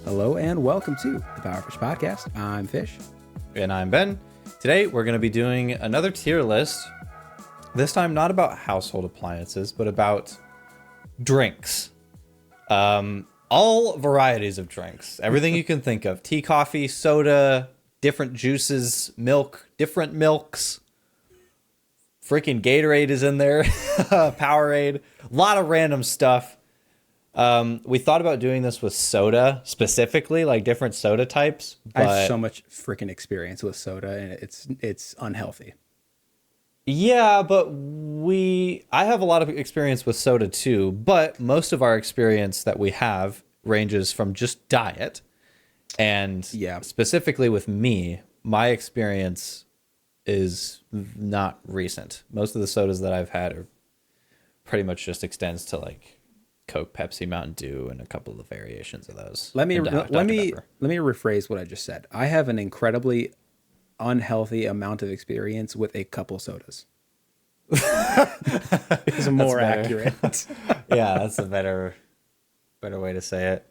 Hello and welcome to the Powerfish Podcast. I'm Fish. And I'm Ben. Today we're going to be doing another tier list. This time not about household appliances, but about drinks. All varieties of drinks. Everything you can think of. Tea, coffee, soda, different juices, milk, different milks. Freaking Gatorade is in there. Powerade. A lot of random stuff. We thought about doing this with soda specifically, like different soda types. I have so much freaking experience with soda, and it's unhealthy. Yeah, but I have a lot of experience with soda too, but most of our experience that we have ranges from just diet. And specifically with me, my experience is not recent. Most of the sodas that I've had are pretty much just extends to like Coke, Pepsi, Mountain Dew, and a couple of the variations of those. Let me rephrase what I just said. I have an incredibly unhealthy amount of experience with a couple sodas. It's more accurate. Yeah, that's a better way to say it.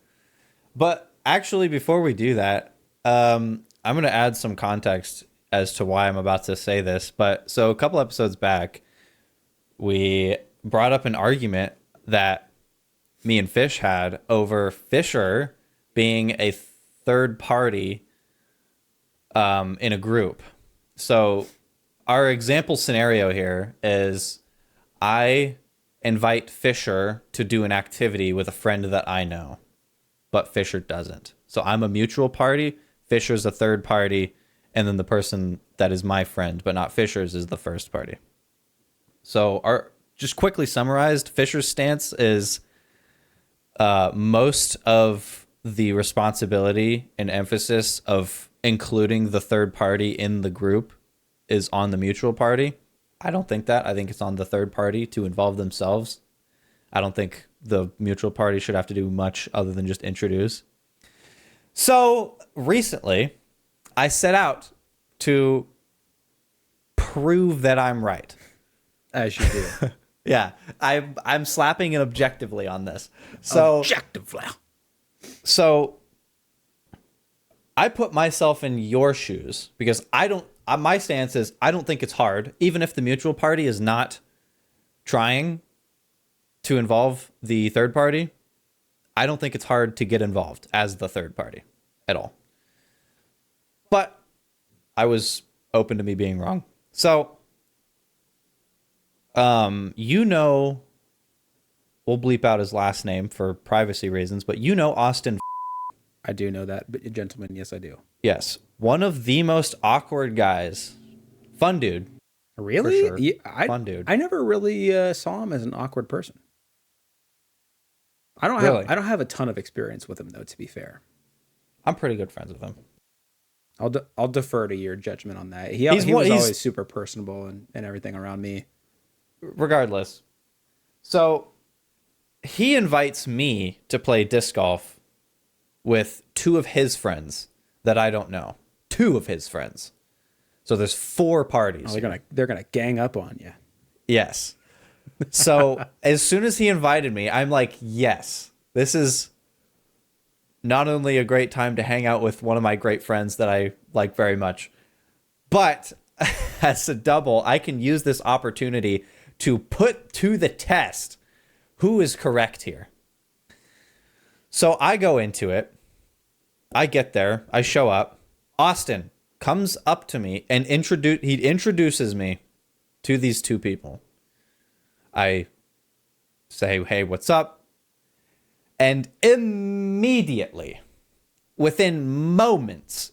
But actually, before we do that, I'm going to add some context as to why I'm about to say this. But so a couple episodes back, we brought up an argument that me and Fish had over Fisher being a third party in a group. So our example scenario here is I invite Fisher to do an activity with a friend that I know, but Fisher doesn't. So I'm a mutual party, Fisher's a third party, and then the person that is my friend but not Fisher's is the first party. So just quickly summarized, Fisher's stance is most of the responsibility and emphasis of including the third party in the group is on the mutual party. I don't think that. I think it's on the third party to involve themselves. I don't think the mutual party should have to do much other than just introduce. So recently, I set out to prove that I'm right. As you do. Yeah, I'm slapping it objectively on this. So objectively. So I put myself in your shoes because my stance is I don't think it's hard, even if the mutual party is not trying to involve the third party. I don't think it's hard to get involved as the third party at all. But I was open to me being wrong. So we'll bleep out his last name for privacy reasons, but Austin. I do know that, but gentlemen, yes, I do. Yes. One of the most awkward guys. Fun dude. Really? For sure. Yeah, Fun dude. I never really saw him as an awkward person. I don't have a ton of experience with him, though, to be fair. I'm pretty good friends with him. I'll defer to your judgment on that. He was always super personable and everything around me. Regardless. So he invites me to play disc golf with two of his friends that I don't know. Two of his friends. So there's four parties. Oh, they're gonna gang up on you. Yes. So as soon as he invited me, I'm like, yes, this is not only a great time to hang out with one of my great friends that I like very much, but as a double, I can use this opportunity to put to the test who is correct here. So I go into it. I get there. I show up. Austin comes up to me and he introduces me to these two people. I say, hey, what's up? And immediately, within moments,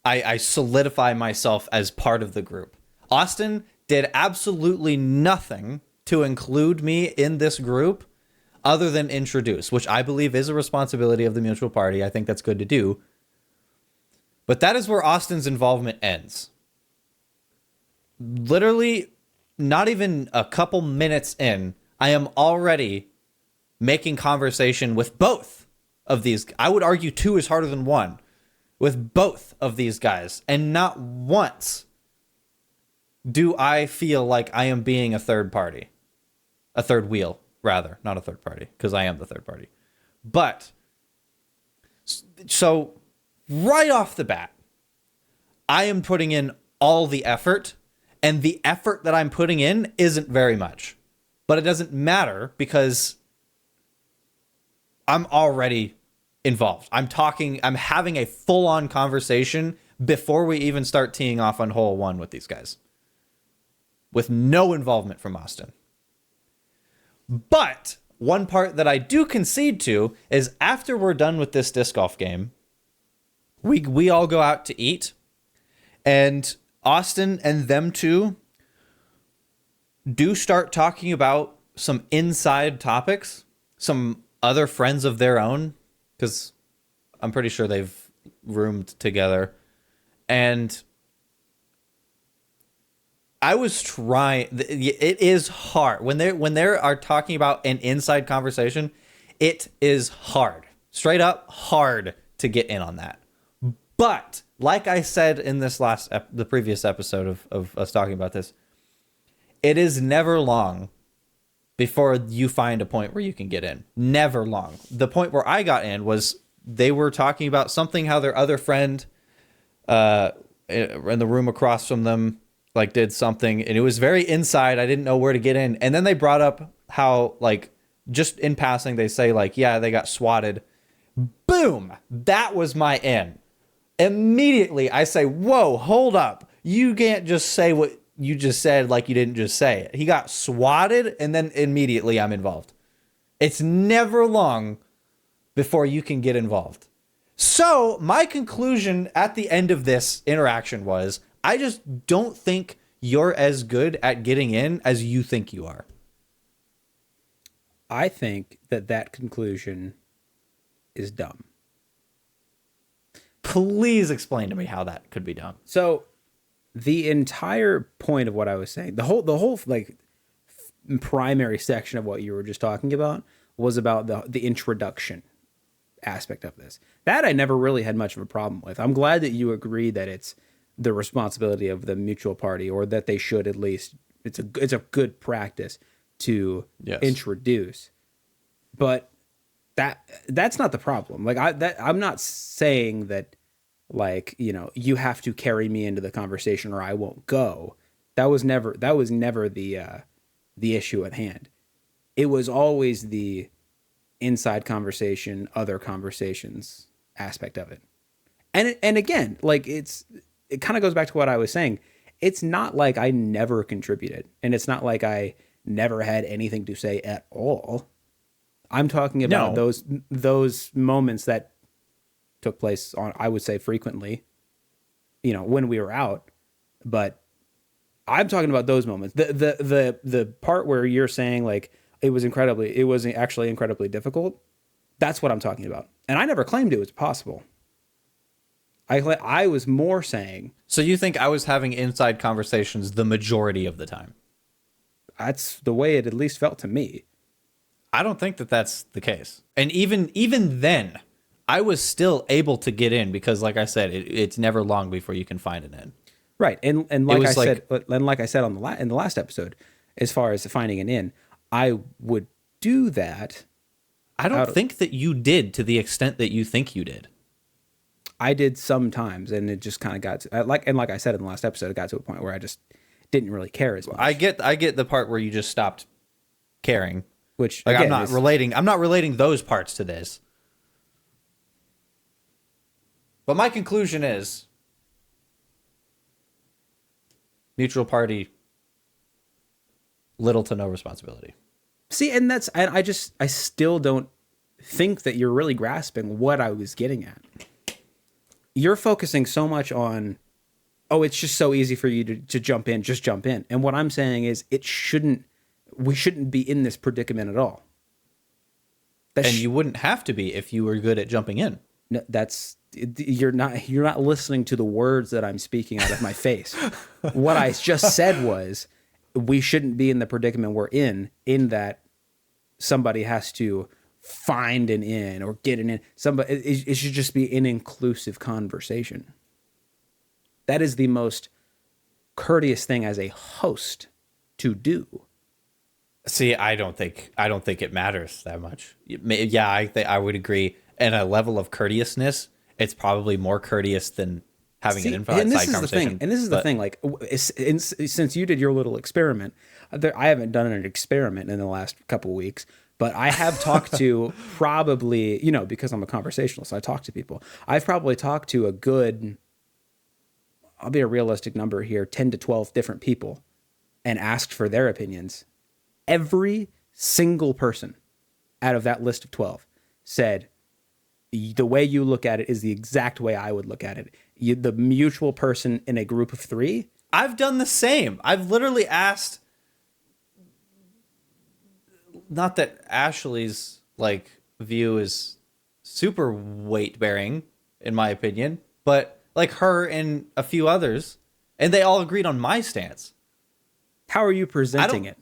I solidify myself as part of the group. Austin did absolutely nothing to include me in this group other than introduce, which I believe is a responsibility of the mutual party. I think that's good to do. But that is where Austin's involvement ends. Literally, not even a couple minutes in, I am already making conversation with both of these. I would argue two is harder than one. With both of these guys. And not once do I feel like I am being a third party. A third wheel, rather, not a third party, because I am the third party. But so right off the bat, I am putting in all the effort, and the effort that I'm putting in isn't very much. But it doesn't matter because I'm already involved. I'm having a full-on conversation before we even start teeing off on hole one with these guys, with no involvement from Austin. But one part that I do concede to is after we're done with this disc golf game, we all go out to eat, and Austin and them two do start talking about some inside topics, some other friends of their own, because I'm pretty sure they've roomed together. And I was trying, it is hard when they are talking about an inside conversation. It is hard, straight up hard to get in on that. But like I said in this the previous episode of us talking about this, it is never long before you find a point where you can get in. Never long. The point where I got in was they were talking about something, how their other friend in the room across from them like did something, and it was very inside. I didn't know where to get in. And then they brought up how, like, just in passing, they say like, yeah, they got swatted. Boom. That was my in. Immediately I say, whoa, hold up. You can't just say what you just said like you didn't just say it. He got swatted, and then immediately I'm involved. It's never long before you can get involved. So my conclusion at the end of this interaction was, I just don't think you're as good at getting in as you think you are. I think that conclusion is dumb. Please explain to me how that could be dumb. So the entire point of what I was saying, the whole like primary section of what you were just talking about was about the introduction aspect of this. That I never really had much of a problem with. I'm glad that you agree that it's the responsibility of the mutual party, or that they should at least, it's a good practice to introduce. But that's not the problem. Like I'm not saying that, like, you know, you have to carry me into the conversation or I won't go. That was never the issue at hand. It was always the inside conversation, other conversations aspect of it. And again, like it kind of goes back to what I was saying. It's not like I never contributed, and it's not like I never had anything to say at all. I'm talking about those moments that took place on, I would say, frequently, you know, when we were out. But I'm talking about those moments. The part where you're saying like it was actually incredibly difficult. That's what I'm talking about. And I never claimed it was possible. I was more saying. So you think I was having inside conversations the majority of the time? That's the way it at least felt to me. I don't think that that's the case. And even then, I was still able to get in because, like I said, it's never long before you can find an in. Right, and like I said in the last episode, as far as finding an in, I would do that. I don't think that you did to the extent that you think you did. I did sometimes, and it just kind of got to, like I said in the last episode, it got to a point where I just didn't really care as much. I get the part where you just stopped caring. Which, like, again, I'm not relating those parts to this. But my conclusion is mutual party, little to no responsibility. See, and I still don't think that you're really grasping what I was getting at. You're focusing so much on, oh, it's just so easy for you to jump in, just jump in. And what I'm saying is we shouldn't be in this predicament at all. And you wouldn't have to be if you were good at jumping in. No, you're not listening to the words that I'm speaking out of my face. What I just said was, we shouldn't be in the predicament we're in that somebody has to find an in or get an in. It should just be an inclusive conversation. That is the most courteous thing as a host to do. See, I don't think it matters that much. Yeah, I think I would agree. And a level of courteousness, it's probably more courteous than having an See, and this inside is the thing. conversation. And this is the thing. Like, since you did your little experiment, I haven't done an experiment in the last couple of weeks, but I have talked to probably, because I'm a conversationalist, I talk to people. I've probably talked to a good, I'll be a realistic number here, 10 to 12 different people, and asked for their opinions. Every single person out of that list of 12 said, the way you look at it is the exact way I would look at it. The mutual person in a group of 3. I've done the same. I've literally asked, not that Ashley's like view is super weight bearing in my opinion, but like her and a few others, and they all agreed on my stance. How are you presenting it?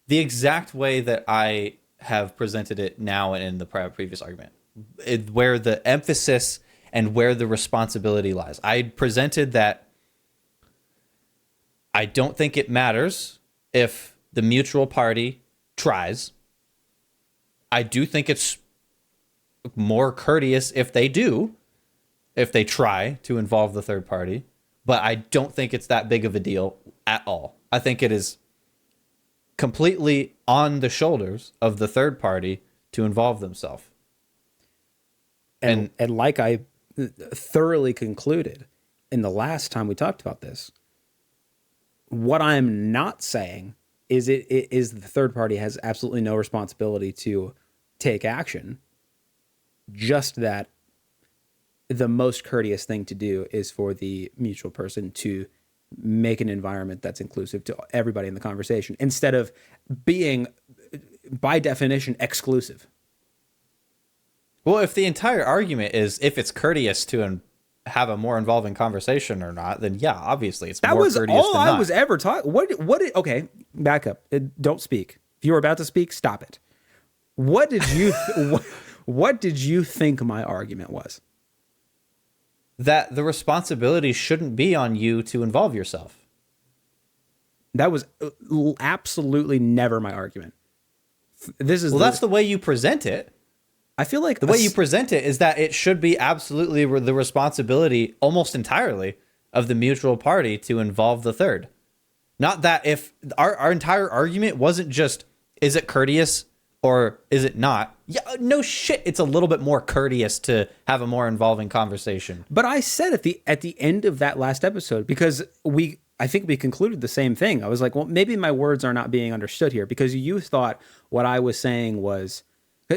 The exact way that I have presented it now and in the previous argument, where the emphasis and where the responsibility lies. I presented that I don't think it matters if the mutual party tries. I do think it's more courteous if they try to involve the third party, but I don't think it's that big of a deal at all. I think it is completely on the shoulders of the third party to involve themselves. And like I thoroughly concluded in the last time we talked about this, what I'm not saying is it is the third party has absolutely no responsibility to take action. Just that the most courteous thing to do is for the mutual person to make an environment that's inclusive to everybody in the conversation instead of being, by definition, exclusive. Well, if the entire argument is if it's courteous to have a more involving conversation or not, then yeah, obviously it's more courteous than not. That was all I was ever talking. Okay, back up. Don't speak. If you were about to speak, stop it. What did you what did you think my argument was? That the responsibility shouldn't be on you to involve yourself. That was absolutely never my argument. That's the way you present it. I feel like the way you present it is that it should be absolutely the responsibility almost entirely of the mutual party to involve the third. Not that if our entire argument wasn't just, is it courteous or is it not? Yeah, no shit. It's a little bit more courteous to have a more involving conversation. But I said at the end of that last episode, because I think we concluded the same thing. I was like, well, maybe my words are not being understood here, because you thought what I was saying was,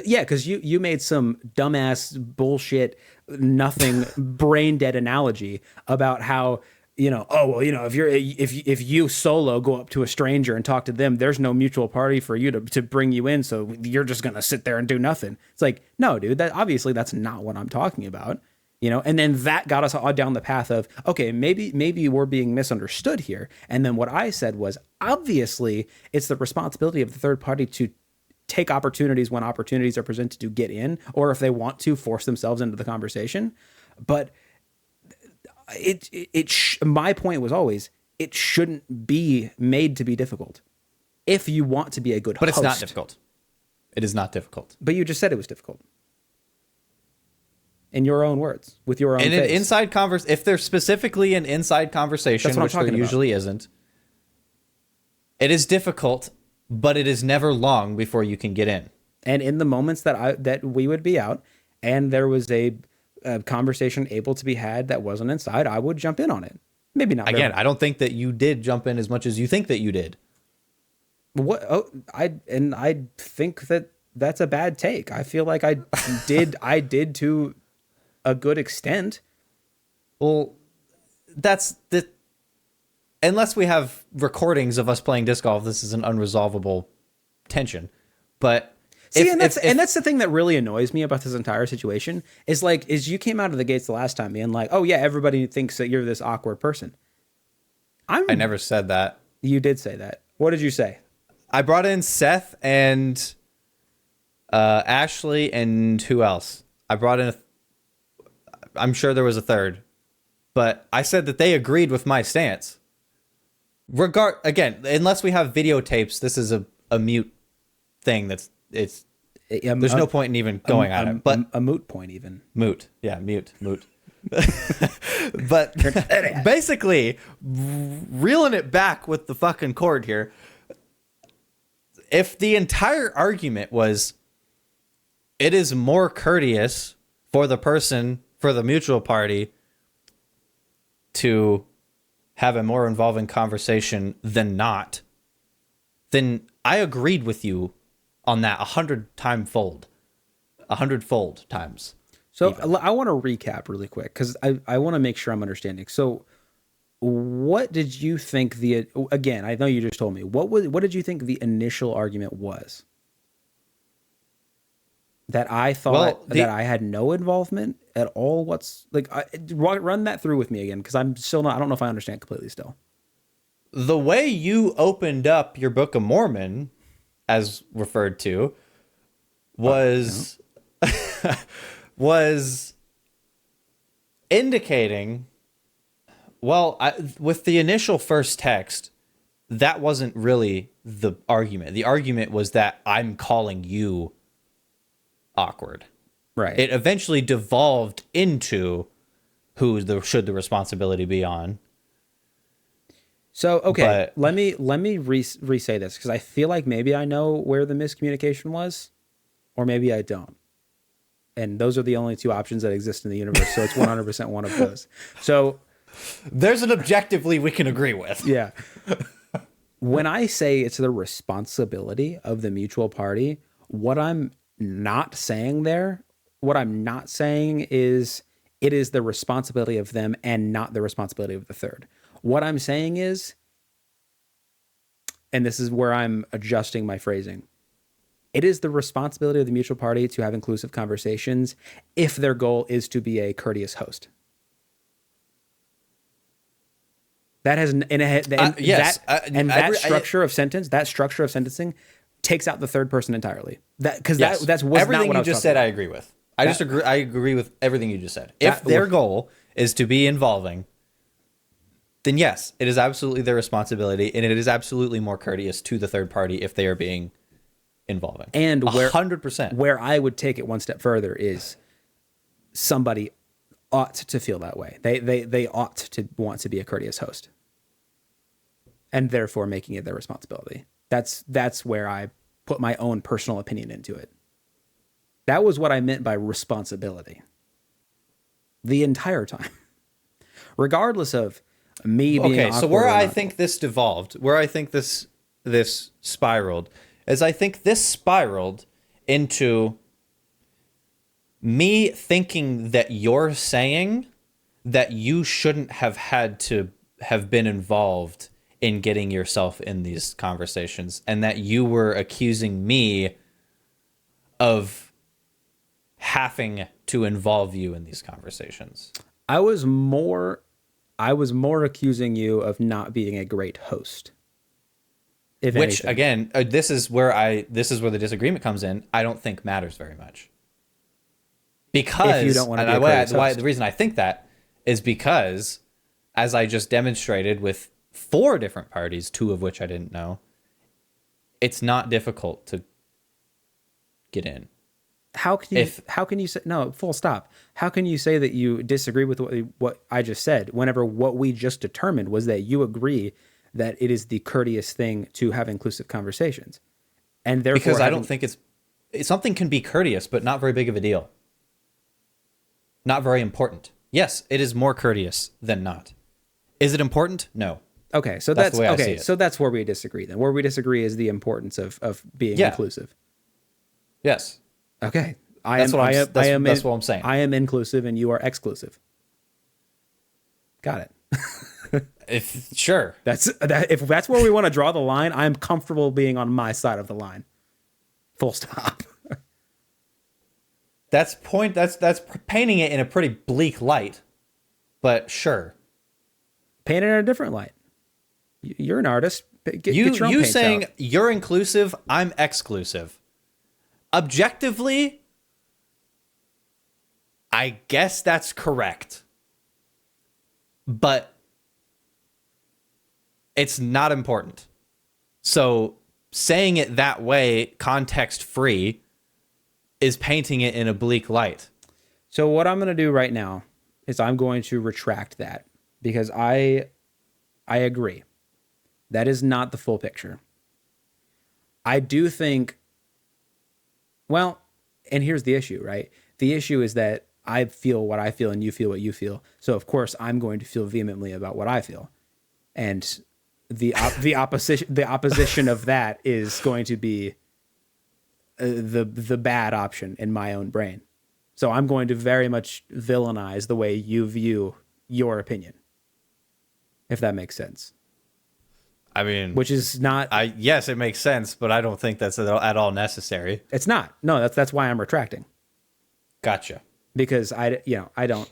yeah, because you made some dumbass bullshit, nothing brain dead analogy about how, if you solo go up to a stranger and talk to them, there's no mutual party for you to bring you in, so you're just gonna sit there and do nothing. It's like, no, dude, that's not what I'm talking about. And then that got us all down the path of, okay, maybe we're being misunderstood here. And then what I said was, obviously it's the responsibility of the third party to take opportunities when opportunities are presented to get in, or if they want to force themselves into the conversation. But my point was always, it shouldn't be made to be difficult if you want to be a good host. But it's not difficult. It is not difficult. But you just said it was difficult. In your own words, with your own face. An inside conversation, if there's specifically an inside conversation, which there usually isn't, it is difficult, but it is never long before you can get in. And in the moments that we would be out and there was a conversation able to be had that wasn't inside, I would jump in on it. Maybe not. Again, I don't think that you did jump in as much as you think that you did. I think that that's a bad take. I feel like I did to a good extent. Well, that's the... Unless we have recordings of us playing disc golf, this is an unresolvable tension. But that's the thing that really annoys me about this entire situation is you came out of the gates the last time being like, oh yeah, everybody thinks that you're this awkward person. I never said that. You did say that. What did you say? I brought in Seth and Ashley and who else? I brought in I'm sure there was a third, but I said that they agreed with my stance. Again, unless we have videotapes, this is a mute thing. There's no point in even going at it. But a moot point, even moot, yeah, moot. But basically, reeling it back with the fucking cord here. If the entire argument was, it is more courteous for the mutual party, to have a more involving conversation than not, then I agreed with you on that 100-fold times. So I want to recap really quick because I want to make sure I'm understanding. So what did you think again, I know you just told me, what did you think the initial argument was? That I thought that I had no involvement at all? Run that through with me again, because I'm still not, I don't know if I understand completely still. The way you opened up your Book of Mormon, as referred to, was was indicating, with the initial first text, that wasn't really the argument. The argument was that I'm calling you awkward. Right. It eventually devolved into should the responsibility be on. So, okay, let me re-say this, because I feel like maybe I know where the miscommunication was, or maybe I don't. And those are the only two options that exist in the universe, so it's 100% one of those. So there's an objectively we can agree with. Yeah. When I say it's the responsibility of the mutual party, what I'm not saying is it is the responsibility of them and not the responsibility of the third. What I'm saying is, and this is where I'm adjusting my phrasing, it is the responsibility of the mutual party to have inclusive conversations if their goal is to be a courteous host. That has that structure of sentencing takes out the third person entirely. That's everything not what you just said. I agree with. I agree with everything you just said. If their goal is to be involving, then yes, it is absolutely their responsibility, and it is absolutely more courteous to the third party if they are being involving. And 100%. Where I would take it one step further is somebody ought to feel that way. They ought to want to be a courteous host, and therefore making it their responsibility. That's where I put my own personal opinion into it. That was what I meant by responsibility the entire time, regardless of me being awkward. So where I think this devolved, where I think this spiraled, is I think this spiraled into me thinking that you're saying that you shouldn't have had to have been involved in getting yourself in these conversations, and that you were accusing me of having to involve you in these conversations. I was more accusing you of not being a great host. Which, again, this is where the disagreement comes in. I don't think matters very much. Because if you don't want to be a great host. The reason I think that is because, as I just demonstrated with 4 different parties, 2 of which I didn't know, it's not difficult to get in. How can you say no? Full stop. How can you say that you disagree with what I just said? Whenever what we just determined was that you agree that it is the courteous thing to have inclusive conversations, and therefore because I don't think something can be courteous, but not very big of a deal. Not very important. Yes, it is more courteous than not. Is it important? No. Okay, so that's the way I see it. So that's where we disagree. Then where we disagree is the importance of being inclusive. Yes. Okay, that's what I'm saying. I am inclusive and you are exclusive. Got it. If that's where we want to draw the line, I'm comfortable being on my side of the line. Full stop. That's painting it in a pretty bleak light, but sure. Paint it in a different light. You're an artist. Get your own you paints saying out. You're inclusive, I'm exclusive. Objectively, I guess that's correct. But it's not important. So saying it that way, context free, is painting it in a bleak light. So what I'm going to do right now is I'm going to retract that, because I agree. That is not the full picture. I do think, well, and here's the issue, right? The issue is that I feel what I feel and you feel what you feel. So of course I'm going to feel vehemently about what I feel. And the opposition of that is going to be the bad option in my own brain. So I'm going to very much villainize the way you view your opinion, if that makes sense. I mean, which is not. Yes, it makes sense, but I don't think that's at all necessary. It's not. No, that's why I'm retracting. Gotcha. Because I don't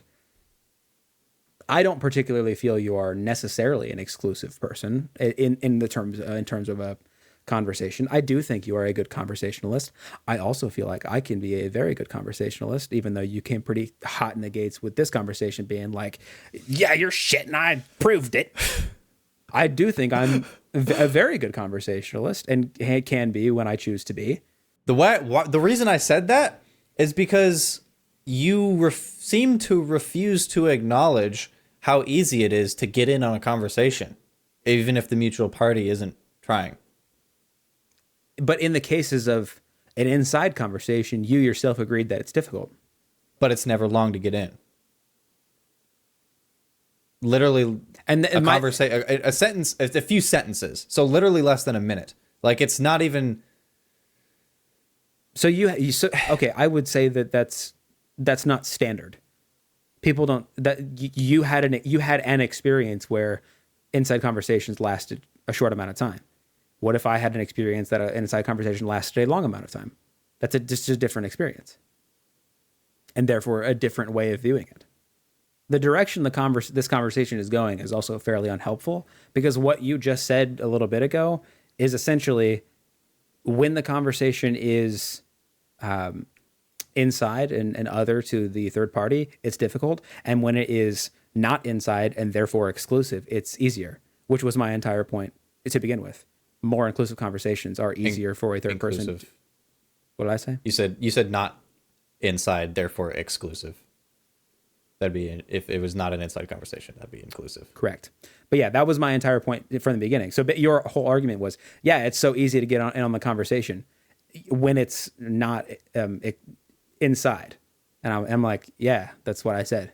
particularly feel you are necessarily an exclusive person in terms of a conversation. I do think you are a good conversationalist. I also feel like I can be a very good conversationalist, even though you came pretty hot in the gates with this conversation being like, yeah, you're shit and I proved it. I do think I'm a very good conversationalist and can be when I choose to be. The reason I said that is because you seem to refuse to acknowledge how easy it is to get in on a conversation, even if the mutual party isn't trying. But in the cases of an inside conversation, you yourself agreed that it's difficult. But it's never long to get in. Literally, and a sentence, a few sentences. So literally less than a minute. Like, it's not even. So okay, I would say that's not standard. People don't, that you had an experience where inside conversations lasted a short amount of time. What if I had an experience that an inside conversation lasted a long amount of time? That's just a different experience, and therefore a different way of viewing it. The direction this conversation is going is also fairly unhelpful, because what you just said a little bit ago is essentially, when the conversation is inside and other to the third party, it's difficult. And when it is not inside and therefore exclusive, it's easier, which was my entire point to begin with. More inclusive conversations are easier for a third person. What did I say? You said not inside, therefore exclusive. That'd be, if it was not an inside conversation, that'd be inclusive. Correct. But yeah, that was my entire point from the beginning. So your whole argument was, yeah, it's so easy to get in on the conversation when it's not inside. And I'm like, yeah, that's what I said.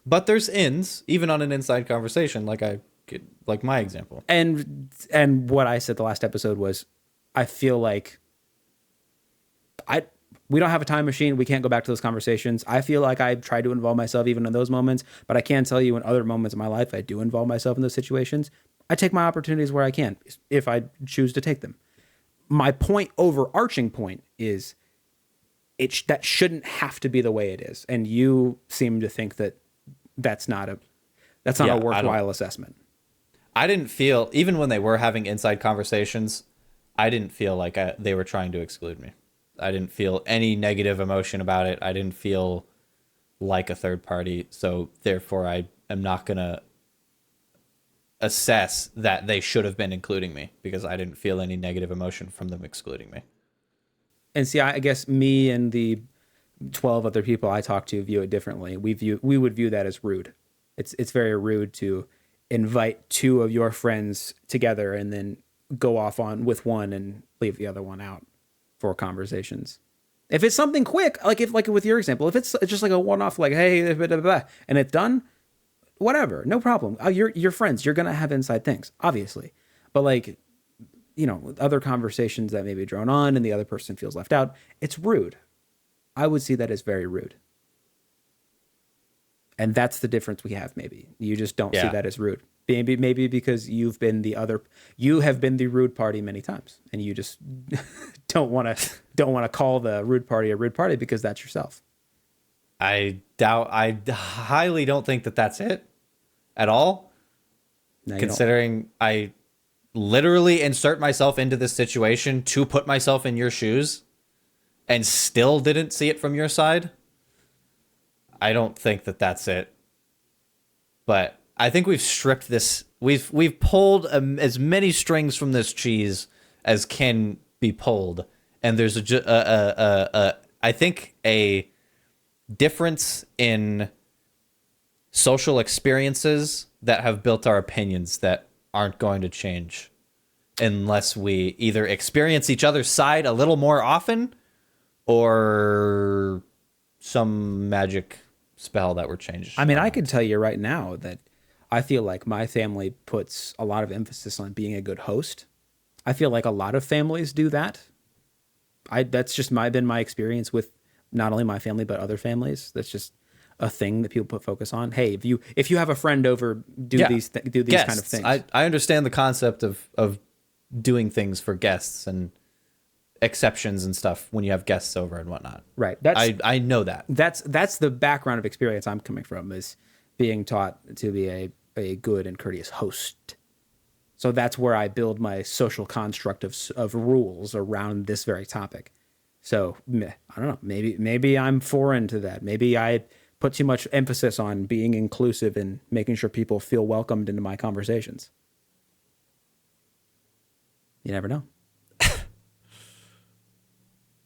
But there's ins, even on an inside conversation, like my example. And what I said the last episode was, I feel like we don't have a time machine. We can't go back to those conversations. I feel like I try to involve myself even in those moments, but I can tell you in other moments of my life, I do involve myself in those situations. I take my opportunities where I can, if I choose to take them. My overarching point is that shouldn't have to be the way it is. And you seem to think that that's not a worthwhile assessment. I didn't feel, even when they were having inside conversations, I didn't feel like they were trying to exclude me. I didn't feel any negative emotion about it. I didn't feel like a third party. So therefore, I am not going to assess that they should have been including me, because I didn't feel any negative emotion from them excluding me. And see, I guess me and the 12 other people I talked to view it differently. We would view that as rude. It's very rude to invite two of your friends together and then go off with one and leave the other one out for conversations. If it's something quick, like with your example, if it's just like a one-off, like, hey, blah, blah, blah, and it's done, whatever, no problem. You're friends. You're going to have inside things, obviously. But like, other conversations that may be drawn on and the other person feels left out, it's rude. I would see that as very rude. And that's the difference we have. Maybe you just don't see that as rude. Maybe because you have been the rude party many times, and you just don't want to call the rude party a rude party because that's yourself. I highly don't think that that's it at all. No, considering I literally insert myself into this situation to put myself in your shoes and still didn't see it from your side. I don't think that that's it. But I think we've stripped this. We've pulled as many strings from this cheese as can be pulled, and there's I think a difference in social experiences that have built our opinions that aren't going to change unless we either experience each other's side a little more often or some magic spell that we're changed. I mean, I can tell you right now that I feel like my family puts a lot of emphasis on being a good host. I feel like a lot of families do that. That's just been my experience with not only my family but other families. That's just a thing that people put focus on. Hey, if you have a friend over, do these kind of things. I understand the concept of doing things for guests and exceptions and stuff when you have guests over and whatnot. Right. I know that. That's the background of experience I'm coming from, is being taught to be a good and courteous host. So that's where I build my social construct of rules around this very topic. So I don't know. Maybe I'm foreign to that. Maybe I put too much emphasis on being inclusive and making sure people feel welcomed into my conversations. You never know.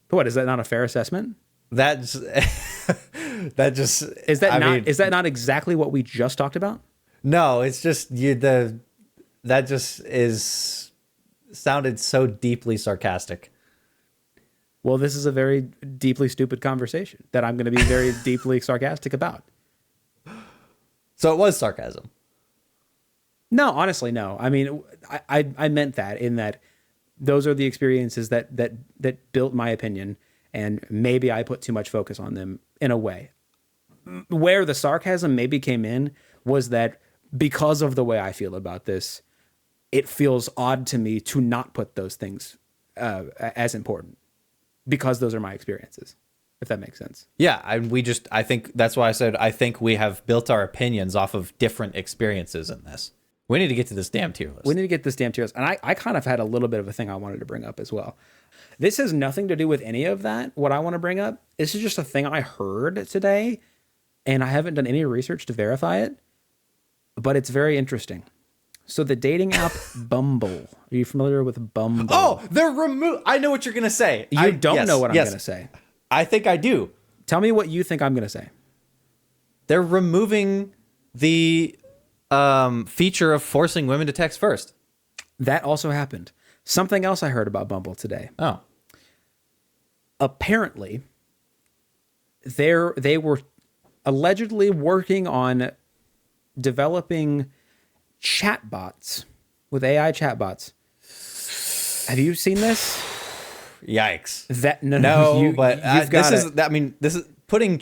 What, is that not a fair assessment? Is that not exactly what we just talked about? No, it's just that just sounded so deeply sarcastic. Well, this is a very deeply stupid conversation that I'm going to be very deeply sarcastic about. So it was sarcasm. No, honestly, no. I mean, I meant that in that those are the experiences that built my opinion, and maybe I put too much focus on them in a way. Where the sarcasm maybe came in was that because of the way I feel about this, it feels odd to me to not put those things as important, because those are my experiences, if that makes sense. Yeah, I think that's why I said I think we have built our opinions off of different experiences in this. We need to get to this damn tier list. And I kind of had a little bit of a thing I wanted to bring up as well. This has nothing to do with any of that, what I want to bring up. This is just a thing I heard today, and I haven't done any research to verify it, but it's very interesting. So the dating app Bumble. Are you familiar with Bumble? Oh, they're removed. I know what you're going to say. You don't know what I'm going to say. I think I do. Tell me what you think I'm going to say. They're removing the feature of forcing women to text first. That also happened. Something else I heard about Bumble today. Oh. Apparently, they were allegedly working on developing chatbots with AI chatbots. Have you seen this? Yikes. This is putting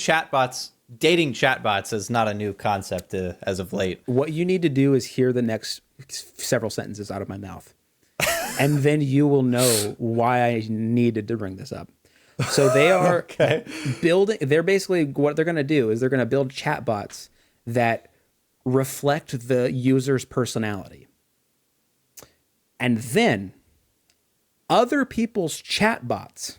dating chatbots is not a new concept as of late. What you need to do is hear the next several sentences out of my mouth, and then you will know why I needed to bring this up. So they are they're basically, what they're going to do is they're going to build chatbots that reflect the user's personality. And then other people's chatbots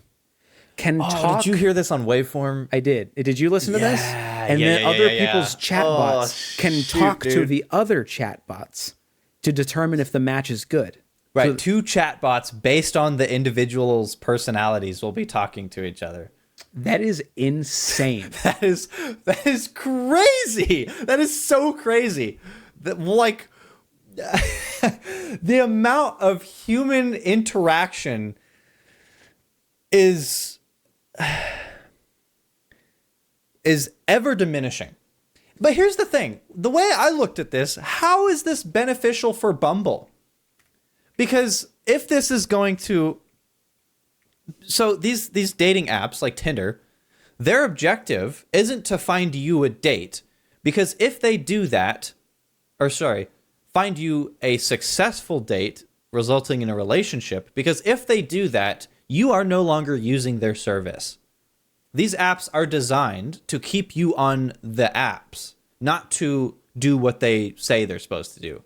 can talk. Did you hear this on Waveform? I did. Did you listen to this? And then other people's chatbots can talk to the other chatbots to determine if the match is good. Right. So, two chatbots based on the individual's personalities will be talking to each other. That is insane. That is crazy. That is so crazy. The amount of human interaction is ever diminishing. But here's the thing. The way I looked at this, how is this beneficial for Bumble? Because if this is going to... So these dating apps like Tinder, their objective isn't to find you a date. Because if they do that, find you a successful date resulting in a relationship, because if they do that, you are no longer using their service. These apps are designed to keep you on the apps, not to do what they say they're supposed to do.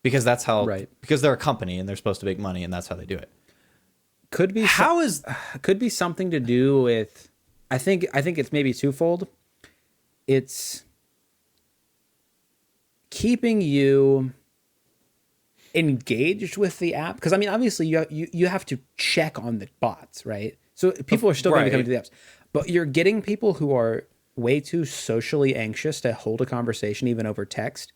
Because that's how, because they're a company and they're supposed to make money, and that's how they do it. Could be something to do with, I think it's maybe twofold. It's keeping you engaged with the app, because I mean, obviously you have to check on the bots, right? So people are still going to be coming to the apps, but you're getting people who are way too socially anxious to hold a conversation even over text,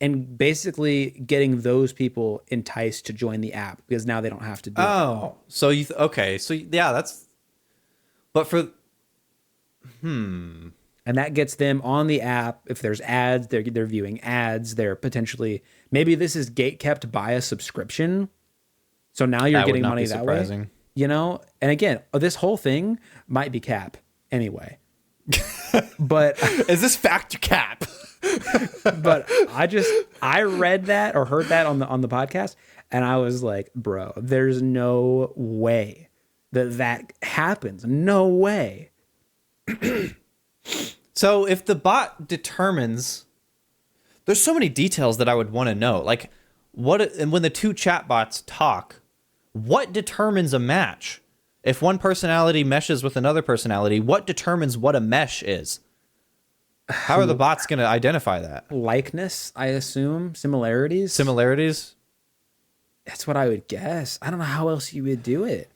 and basically getting those people enticed to join the app because now they don't have to do it. Oh, so okay, so yeah, that's. But for, And that gets them on the app. If there's ads, they're viewing ads. They're potentially, maybe this is gate kept by a subscription. So now you're getting money that way. You know? And again, this whole thing might be cap anyway. But is this fact or cap? But I read that or heard that on the podcast, and I was like, bro, there's no way that happens. No way. So if the bot determines, there's so many details that I would want to know. Like and when the two chatbots talk, what determines a match? If one personality meshes with another personality, what determines what a mesh is? How are the bots going to identify that? Likeness, I assume. Similarities. That's what I would guess. I don't know how else you would do it.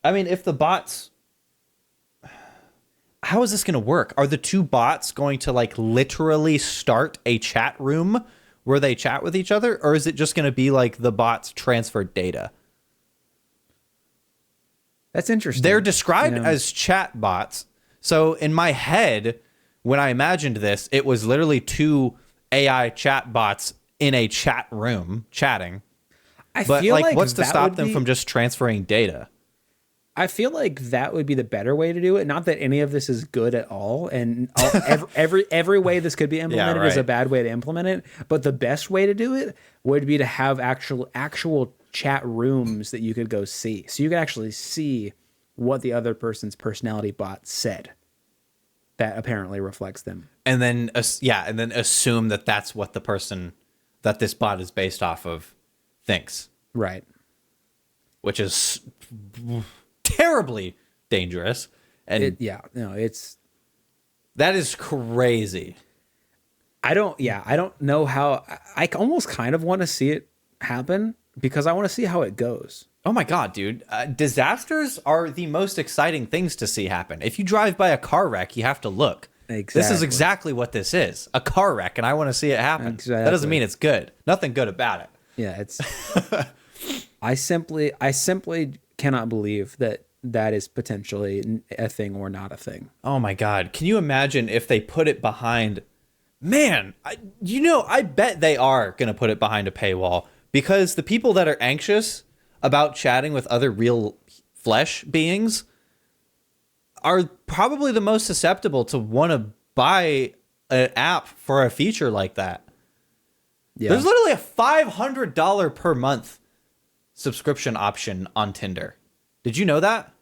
I mean, if the bots... How is this going to work? Are the two bots going to like literally start a chat room where they chat with each other? Or is it just going to be like the bots transfer data? That's interesting. They're described as chat bots. So in my head, when I imagined this, it was literally two AI chat bots in a chat room chatting. But feel like what's to stop them from just transferring data? I feel like that would be the better way to do it. Not that any of this is good at all, and every way this could be implemented is a bad way to implement it. But the best way to do it would be to have actual chat rooms that you could go see, so you could actually see what the other person's personality bot said. That apparently reflects them, and then assume that that's what the person that this bot is based off of thinks. Right. Which is terribly dangerous. And that is crazy. I don't know how. I almost kind of want to see it happen because I want to see how it goes. Oh my God, dude. Disasters are the most exciting things to see happen. If you drive by a car wreck, you have to look. Exactly. This is exactly what this is. A car wreck, and I want to see it happen. Exactly. That doesn't mean it's good. Nothing good about it. Yeah, it's... I simply cannot believe that is potentially a thing or not a thing. Oh my God. Can you imagine if they put it behind... Man, I bet they are going to put it behind a paywall, because the people that are anxious about chatting with other real flesh beings are probably the most susceptible to want to buy an app for a feature like that. Yeah. There's literally a $500 per month subscription option on Tinder. Did you know that?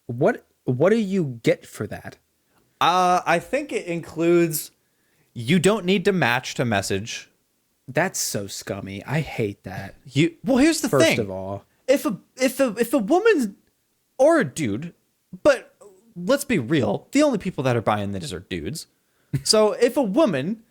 What do you get for that? I think it includes, you don't need to match to message. That's so scummy. I hate that. Well, here's the thing. First of all, if a woman or a dude, but let's be real, the only people that are buying this are dudes. So if a woman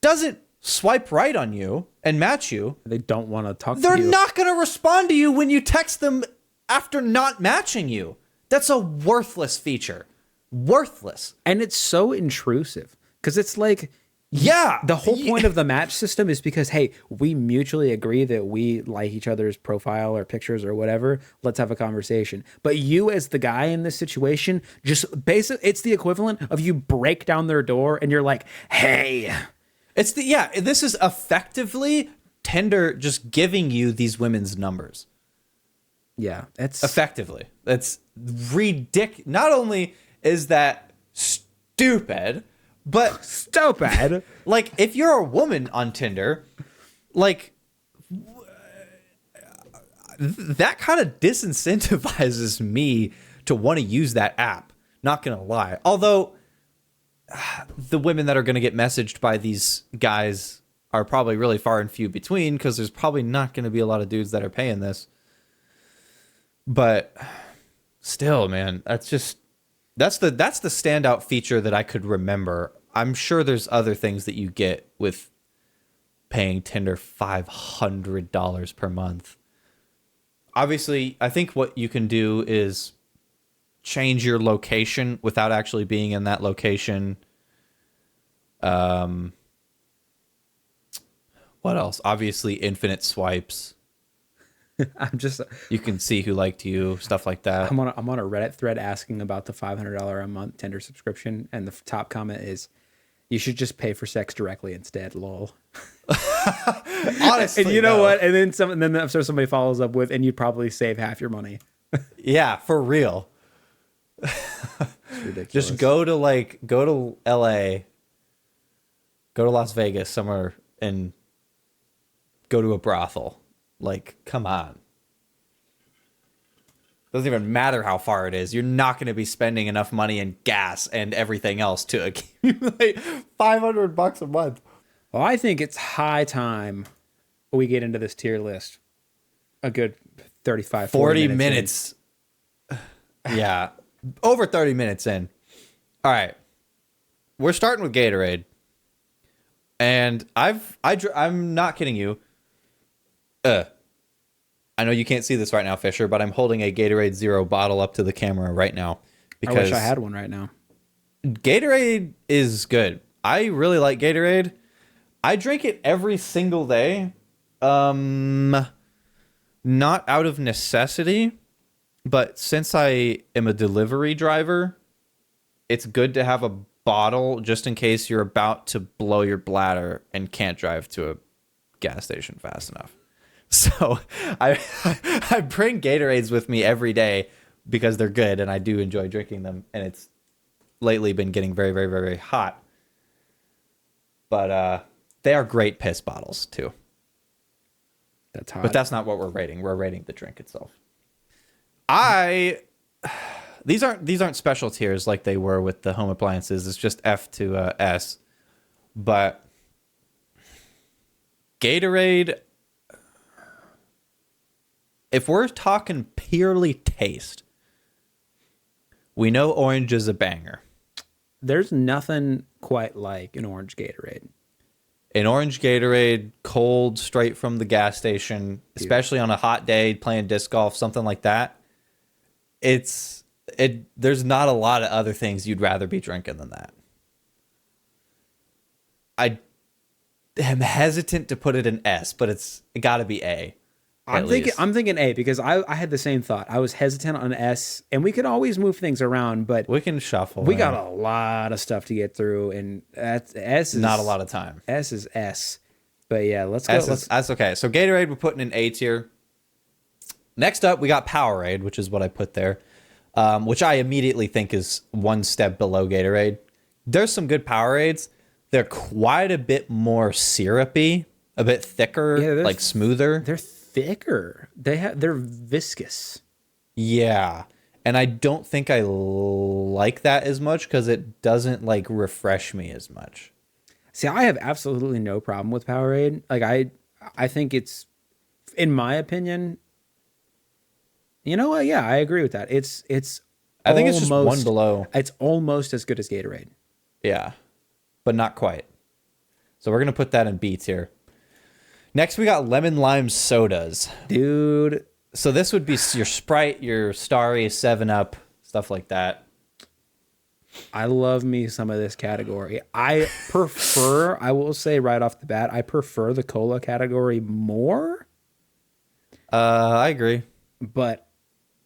doesn't swipe right on you and match you, they don't want to talk to you. They're not going to respond to you when you text them after not matching you. That's a worthless feature. Worthless. And it's so intrusive because it's like, yeah, the whole point of the match system is because, hey, we mutually agree that we like each other's profile or pictures or whatever. Let's have a conversation. But you, as the guy in this situation, just basically, it's the equivalent of you break down their door and you're like, hey. This is effectively Tinder just giving you these women's numbers. Yeah, it's effectively. That's ridiculous. Not only is that stupid, but stupid. Like, if you're a woman on Tinder, like, that kind of disincentivizes me to want to use that app. Not gonna lie. Although the women that are going to get messaged by these guys are probably really far and few between, because there's probably not going to be a lot of dudes that are paying this. But still, man, that's the standout feature that I could remember I'm sure there's other things that you get with paying Tinder $500 per month. Obviously, I think what you can do is change your location without actually being in that location. What else? Obviously, infinite swipes. You can see who liked you, stuff like that. I'm on a Reddit thread asking about the $500 a month Tinder subscription, and the top comment is, "You should just pay for sex directly instead." Lol. Honestly, and you know what? And then somebody follows up with, "And you'd probably save half your money." Yeah, for real. It's ridiculous. Just go to LA, go to Las Vegas somewhere, and go to a brothel. Like, come on. Doesn't even matter how far it is. You're not going to be spending enough money in gas and everything else to accumulate $500 a month. Well, I think it's high time we get into this tier list. A good 40 minutes. Yeah. Over 30 minutes in. All right. We're starting with Gatorade. And I'm not kidding you. I know you can't see this right now, Fisher, but I'm holding a Gatorade Zero bottle up to the camera right now. I wish I had one right now. Gatorade is good. I really like Gatorade. I drink it every single day. Not out of necessity, but since I am a delivery driver, it's good to have a bottle just in case you're about to blow your bladder and can't drive to a gas station fast enough. So I bring Gatorades with me every day because they're good and I do enjoy drinking them. And it's lately been getting very, very, very, very hot. But they are great piss bottles too. That's hot. But that's not what we're rating. We're rating the drink itself. These aren't special tiers like they were with the home appliances. It's just F to S. But Gatorade, if we're talking purely taste, we know orange is a banger. There's nothing quite like an orange Gatorade. An orange Gatorade, cold, straight from the gas station, especially on a hot day, playing disc golf, something like that. There's not a lot of other things you'd rather be drinking than that. I am hesitant to put it in S, but it got to be A. I'm thinking A because I had the same thought. I was hesitant on S, and we could always move things around, but we can shuffle. We got a lot of stuff to get through, and S is not a lot of time. S is S, but yeah, let's go. That's okay. So Gatorade, we're putting in A tier. Next up, we got Powerade, which is what I put there, which I immediately think is one step below Gatorade. There's some good Powerades. They're quite a bit more syrupy, a bit thicker, like smoother. They're thicker. They're viscous. Yeah. And I don't think I like that as much because it doesn't like refresh me as much. See, I have absolutely no problem with Powerade. Like I think it's, in my opinion, you know what? Yeah, I agree with that. I think it's just one below. It's almost as good as Gatorade. Yeah, but not quite. So we're going to put that in B tier. Next, we got lemon lime sodas. Dude. So this would be your Sprite, your Starry, 7-Up, stuff like that. I love me some of this category. I will say right off the bat, I prefer the cola category more. I agree. But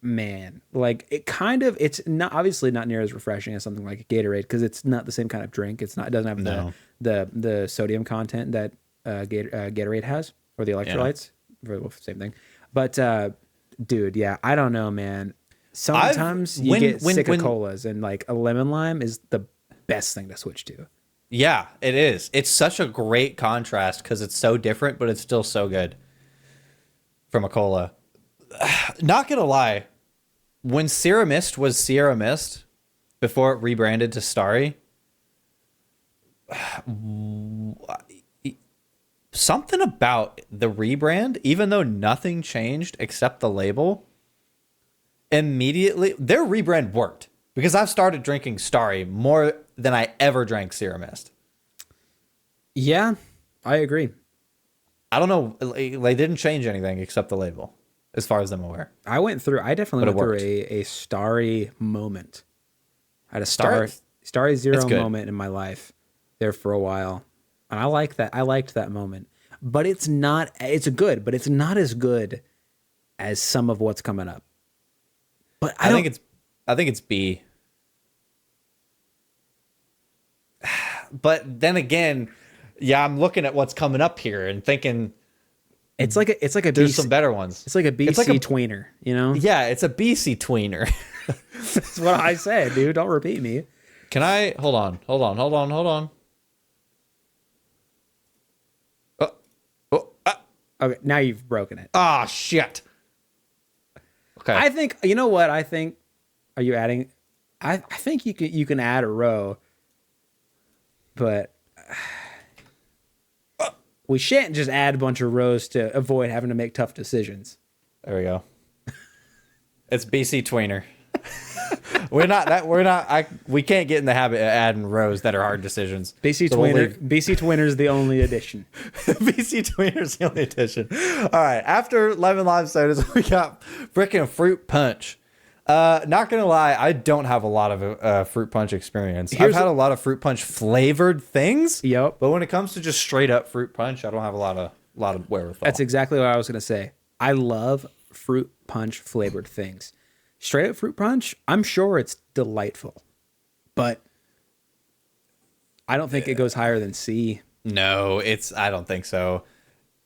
man, like it's not obviously not near as refreshing as something like a Gatorade because it's not the same kind of drink. It doesn't have the sodium content that Gatorade has, or the electrolytes. Yeah. Same thing. But dude, yeah, I don't know, man. Sometimes you get sick of colas, and like a lemon lime is the best thing to switch to. Yeah, it is. It's such a great contrast because it's so different, but it's still so good from a cola. Not gonna lie, when Sierra Mist was Sierra Mist before it rebranded to Starry, something about the rebrand, even though nothing changed except the label, immediately their rebrand worked. Because I've started drinking Starry more than I ever drank Sierra Mist. Yeah, I agree. I don't know. They didn't change anything except the label, as far as I'm aware. I definitely But it went through worked. a Starry moment. I had a Starry? Starry Zero It's good. moment in my life there for a while. And I like that. I liked that moment. But it's not, it's good, but it's not as good as some of what's coming up. But I think it's B. But then again, yeah, I'm looking at what's coming up here and thinking it's like a there's BC, some better ones. it's like a BC It's like a- tweener, you know? Yeah, it's a BC tweener. That's what I said, dude. Don't repeat me. Can I hold on? Oh, Okay, now you've broken it. ah, shit. Okay. I think you know what I think. Are you adding? I think you can add a row, but we shan't just add a bunch of rows to avoid having to make tough decisions. There we go. It's BC tweener. We can't get in the habit of adding rows that are hard decisions. BC So we'll Twinner. leave- BC Twinner is the only addition. BC tweener's the only addition. All right. After lemon lime sodas, we got freaking fruit punch. Not gonna lie, I don't have a lot of fruit punch experience. I've had a lot of fruit punch flavored things. Yep. But when it comes to just straight up fruit punch, I don't have a lot of wherewithal. That's exactly what I was gonna say. I love fruit punch flavored things. Straight up fruit punch, I'm sure it's delightful, but I don't think it goes higher than C. No, I don't think so.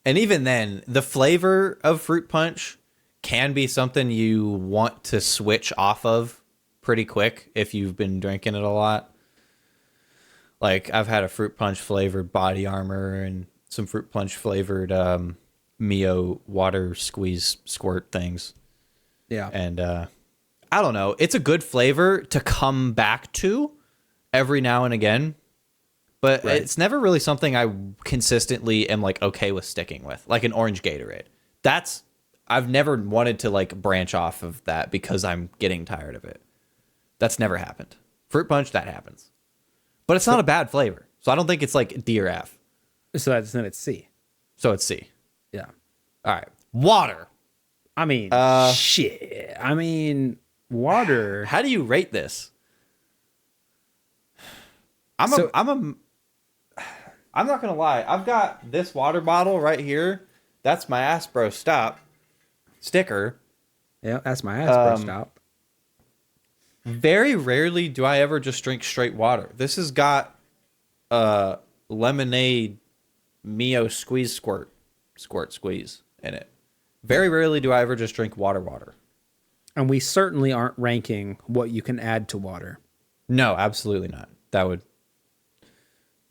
And even then, the flavor of fruit punch can be something you want to switch off of pretty quick if you've been drinking it a lot. Like I've had a fruit punch flavored body armor and some fruit punch flavored Mio water squeeze squirt things. Yeah. And I don't know. It's a good flavor to come back to every now and again. But it's never really something I consistently am like okay with sticking with. Like an orange Gatorade. I've never wanted to like branch off of that because I'm getting tired of it. That's never happened. Fruit punch, that happens. But it's not a bad flavor. So I don't think it's like D or F. So then it's C. So it's C. Yeah. All right. Water. I mean, shit. I mean, water. How do you rate this? I'm not gonna lie. I've got this water bottle right here. That's my Aspro Stop sticker. Yeah, that's my ass stop. Very rarely do I ever just drink straight water. This has got lemonade Mio squeeze squeeze in it. Very rarely do I ever just drink water. And we certainly aren't ranking what you can add to water. No, absolutely not.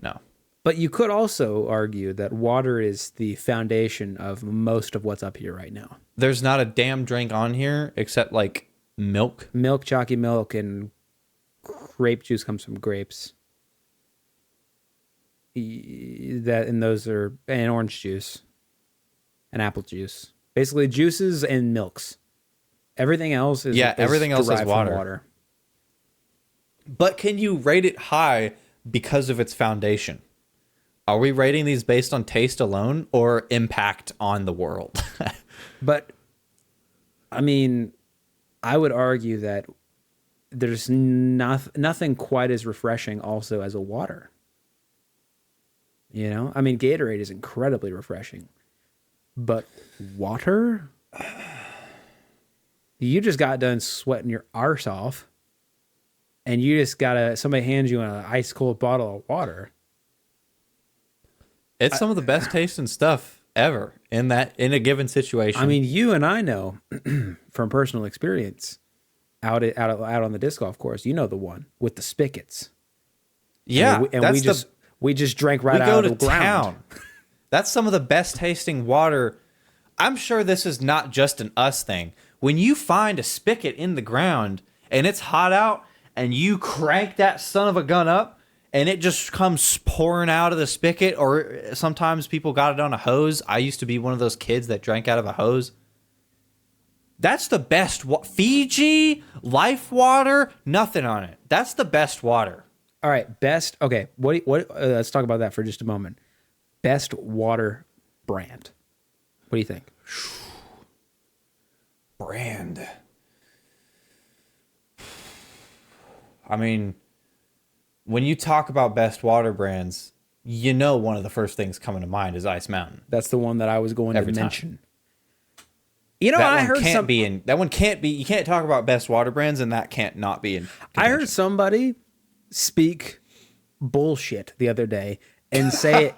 No. But you could also argue that water is the foundation of most of what's up here right now. There's not a damn drink on here except like milk. Milk, chalky milk, and grape juice comes from grapes. And orange juice and apple juice. Basically juices and milks. Everything else is everything else is derived from water. But can you rate it high because of its foundation? Are we rating these based on taste alone or impact on the world? But I mean, I would argue that there's nothing quite as refreshing also as a water. You know? I mean, Gatorade is incredibly refreshing. But water? You just got done sweating your arse off. And you just somebody hands you an ice cold bottle of water. It's some of the best tasting stuff ever in a given situation. I mean, you and I know from personal experience out on the disc golf course, you know the one with the spigots. yeah, We just drank right we out go of to the ground. town. That's some of the best tasting water. I'm sure this is not just an us thing. When you find a spigot in the ground and it's hot out and you crank that son of a gun up and it just comes pouring out of the spigot, or sometimes people got it on a hose. I used to be one of those kids that drank out of a hose. That's the best. Fiji, Life Water, nothing on it. That's the best water. All right, best. Okay, what? Let's talk about that for just a moment. Best water brand. What do you think? Brand. I mean, when you talk about best water brands, you know one of the first things coming to mind is Ice Mountain. That's the one that I was going Every to time. mention. You know, That I one heard can't be in. That one can't be. You can't talk about best water brands, and that can't not be in. I heard somebody speak bullshit the other day and say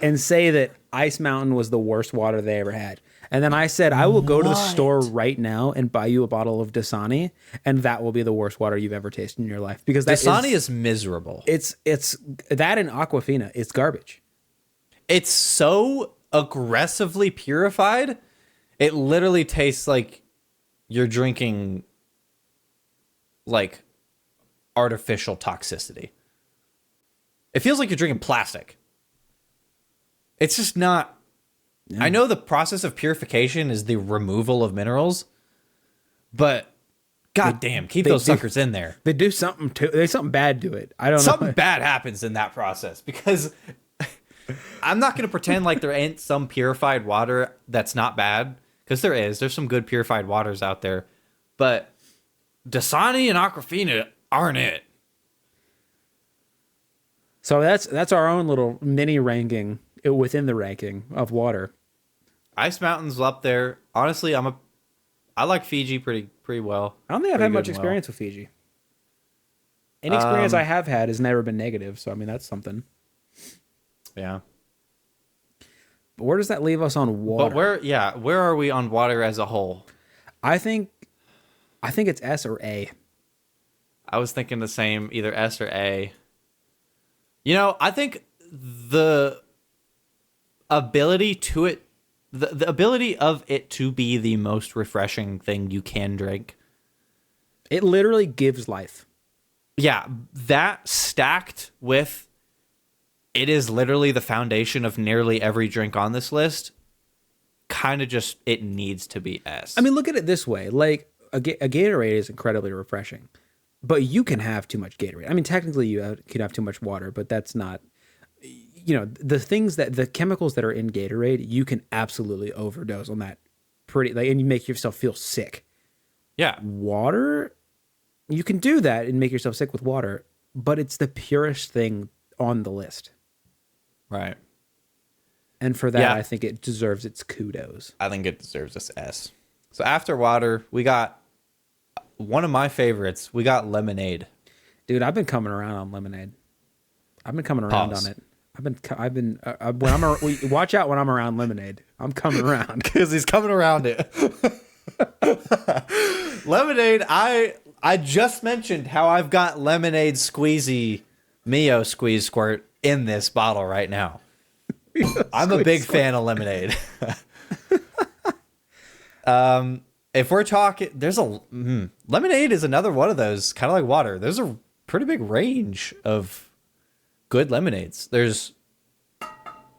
that Ice Mountain was the worst water they ever had. And then I said, I will go to the store right now and buy you a bottle of Dasani, and that will be the worst water you've ever tasted in your life. Because that Dasani is miserable. It's that and Aquafina. It's garbage. It's so aggressively purified. It literally tastes like you're drinking like artificial toxicity. It feels like you're drinking plastic. It's just not. Yeah. I know the process of purification is the removal of minerals, but goddamn, keep those suckers in there. They do something to. There's something bad to it. I don't know. Something bad happens in that process because I'm not going to pretend like there ain't some purified water that's not bad, because there is. There's some good purified waters out there, but Dasani and Aquafina aren't it. So that's our own little mini ranking within the ranking of water. Ice Mountain's up there. Honestly, I like Fiji pretty well. I don't think I've had much experience with Fiji. Any experience I have had has never been negative, so I mean that's something. Yeah. But where does that leave us on water? But where are we on water as a whole? I think it's S or A. I was thinking the same, either S or A. You know, I think the ability to it, the ability of it to be the most refreshing thing you can drink. It literally gives life. Yeah, that stacked with it is literally the foundation of nearly every drink on this list. Kind of just, it needs to be S. I mean, look at it this way. Like, a Gatorade is incredibly refreshing. But you can have too much Gatorade. I mean, technically you can have too much water, but that's not, the chemicals that are in Gatorade, you can absolutely overdose on that and you make yourself feel sick. Yeah. Water, you can do that and make yourself sick with water, but it's the purest thing on the list. Right. And for that, I think it deserves its kudos. I think it deserves this S. So after water, we got one of my favorites. We got lemonade. Dude, I've been coming around on lemonade. I've been coming around on it. Watch out when I'm around lemonade. I'm coming around because he's coming around it. Lemonade. I just mentioned how I've got lemonade squeezy Mio squeeze squirt in this bottle right now. I'm a big fan of lemonade. If we're talking, lemonade is another one of those, kind of like water. There's a pretty big range of good lemonades. There's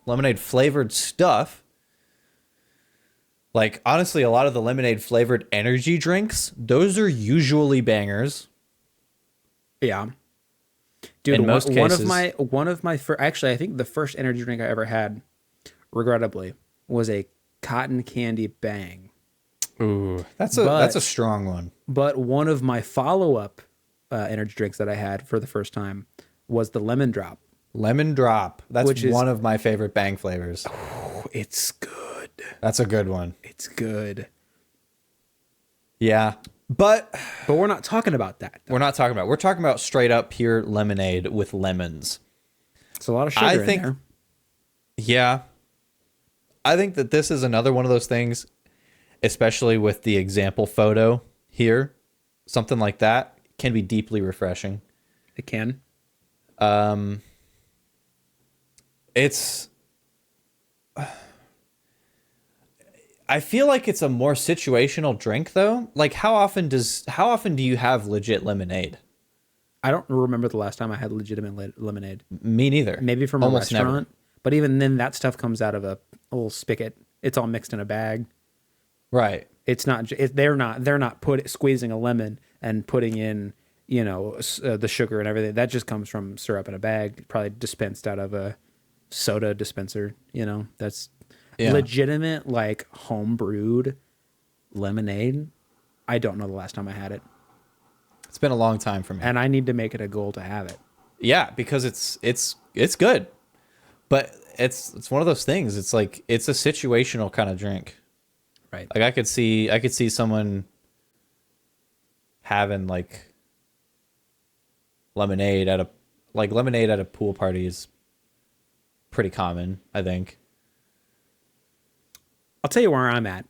lemonade flavored stuff. Like, honestly, a lot of the lemonade flavored energy drinks, those are usually bangers. Yeah. Dude, in most cases. one of my actually, I think the first energy drink I ever had, regrettably, was a cotton candy Bang. Ooh, that's a strong one. But one of my follow-up energy drinks that I had for the first time was the Lemon Drop. Lemon Drop. That's one of my favorite Bang flavors. Oh, it's good. That's a good one. It's good. Yeah. But we're not talking about that. We're talking about straight up pure lemonade with lemons. It's a lot of sugar in there. Yeah. I think that this is another one of those things, especially with the example photo here. Something like that can be deeply refreshing. It can. It's... I feel like it's a more situational drink though. Like how often do you have legit lemonade? I don't remember the last time I had legitimate lemonade. Me neither. Maybe from almost a restaurant. Never. But even then that stuff comes out of a little spigot. It's all mixed in a bag. Right. It's not. They're not. They're not squeezing a lemon and putting in, the sugar and everything. That just comes from syrup in a bag, probably dispensed out of a soda dispenser. That's legitimate, like home brewed lemonade. I don't know the last time I had it, It's been a long time for me. and I need to make it a goal to have it. Yeah, because it's good. But it's one of those things. It's like it's a situational kind of drink. Right. Like I could see someone having like lemonade at a pool party is pretty common, I think. I'll tell you where I'm at.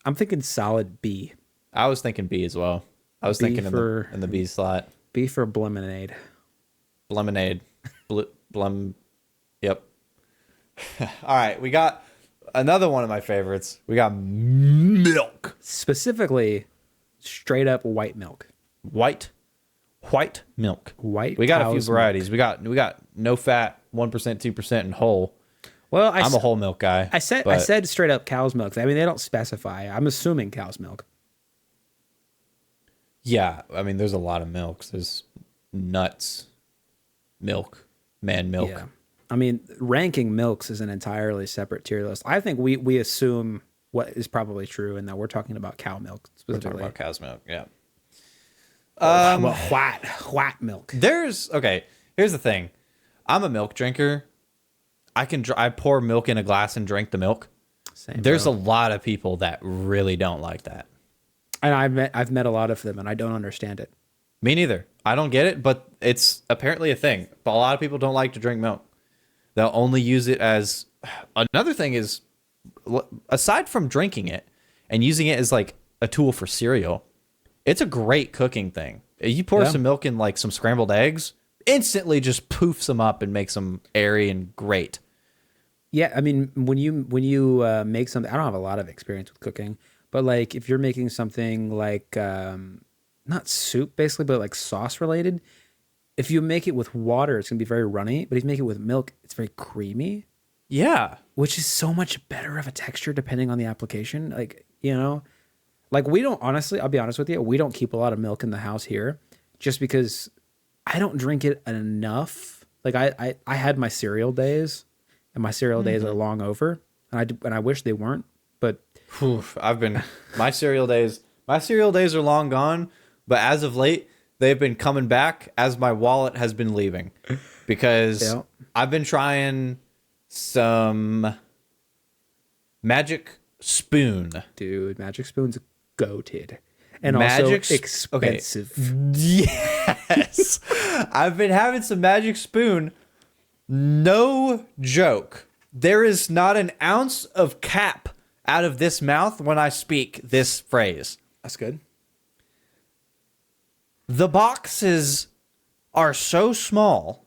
I'm thinking solid B. I was thinking B as well. I was thinking in the B slot. B for Blemonade. Lemonade. Blum. Yep. All right, we got another one of my favorites. We got milk. Specifically, straight up white milk. White milk. White. We got a few cow's varieties. milk. We got no fat, 1%, 2%, and whole. Well, I'm a whole milk guy. I said straight up cow's milk. I mean, they don't specify. I'm assuming cow's milk. Yeah, I mean, there's a lot of milks. There's nuts, milk, man milk. Yeah. I mean, ranking milks is an entirely separate tier list. I think we assume what is probably true, and that we're talking about cow milk We're specifically. talking about cow's milk. Yeah. Well, white milk. Here's the thing. I'm a milk drinker. I pour milk in a glass and drink the milk. Same, There's bro. a lot of people that really don't like that. And I've met a lot of them, and I don't understand it. Me neither. I don't get it, but it's apparently a thing. But a lot of people don't like to drink milk. They'll only use it as another thing is, aside from drinking it and using it as like a tool for cereal, it's a great cooking thing. You pour some milk in like some scrambled eggs, instantly just poofs them up and makes them airy and great. Yeah, I mean, when you make something, I don't have a lot of experience with cooking, but like if you're making something like not soup basically, but like sauce related, if you make it with water, it's gonna be very runny. But if you make it with milk, it's very creamy. Yeah. Which is so much better of a texture depending on the application. Like we don't, honestly, I'll be honest with you, we don't keep a lot of milk in the house here just because I don't drink it enough. Like I had my cereal days, and my cereal days are long over, and I wish they weren't, but My cereal days are long gone, but as of late, they've been coming back as my wallet has been leaving, because I've been trying some Magic Spoon. dude, Magic Spoon's goated. And Magic also expensive. Yes. I've been having some Magic Spoon. No joke. There is not an ounce of cap out of this mouth when I speak this phrase. That's good. The boxes are so small.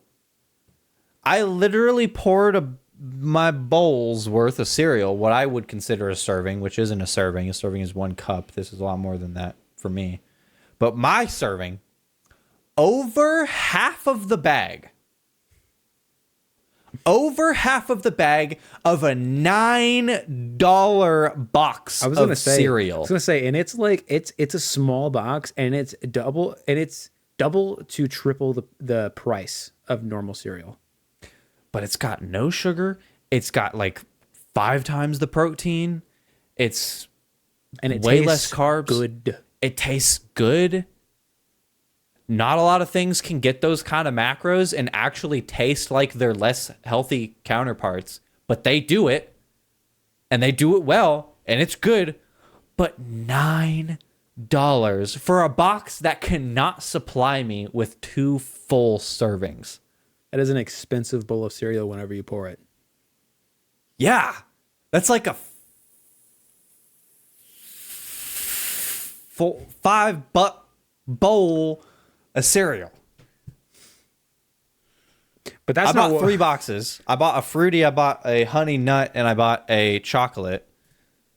I literally poured my bowl's worth of cereal, what I would consider a serving, which isn't a serving. A serving is 1 cup. This is a lot more than that for me. But my serving, over half of the bag of a $9 box of cereal. I was gonna say, and it's like it's a small box, and it's double to triple the price of normal cereal. But it's got no sugar. It's got like 5 times the protein. It's And way less carbs. Good. It tastes good. Not a lot of things can get those kind of macros and actually taste like their less healthy counterparts, but they do it, and they do it well, and it's good. But $9 for a box that cannot supply me with 2 full servings. That is an expensive bowl of cereal whenever you pour it. Yeah, that's like a full $5 bowl of cereal. But that's I not bought 3 boxes. I bought a fruity, I bought a honey nut, and I bought a chocolate.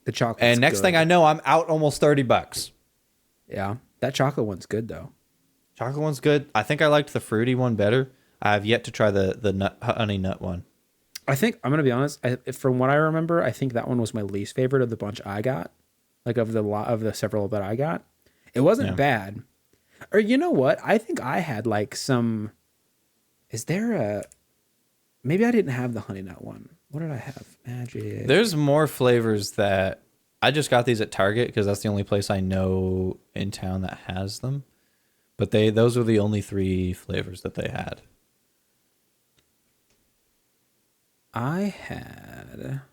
The chocolate. And next thing I know, I'm out almost $30. Yeah, that chocolate one's good though. Chocolate one's good. I think I liked the fruity one better. I have yet to try the honey nut one. I think I'm gonna be honest. From what I remember, I think that one was my least favorite of the bunch I got. like of the several that I got. It wasn't Yeah. bad. Or you know what? I think I had like some. Is there a? Maybe I didn't have the honey nut one. What did I have? Magic. There's more flavors that I just got these at Target because that's the only place I know in town that has them. But those were the only 3 flavors that they had. I had. I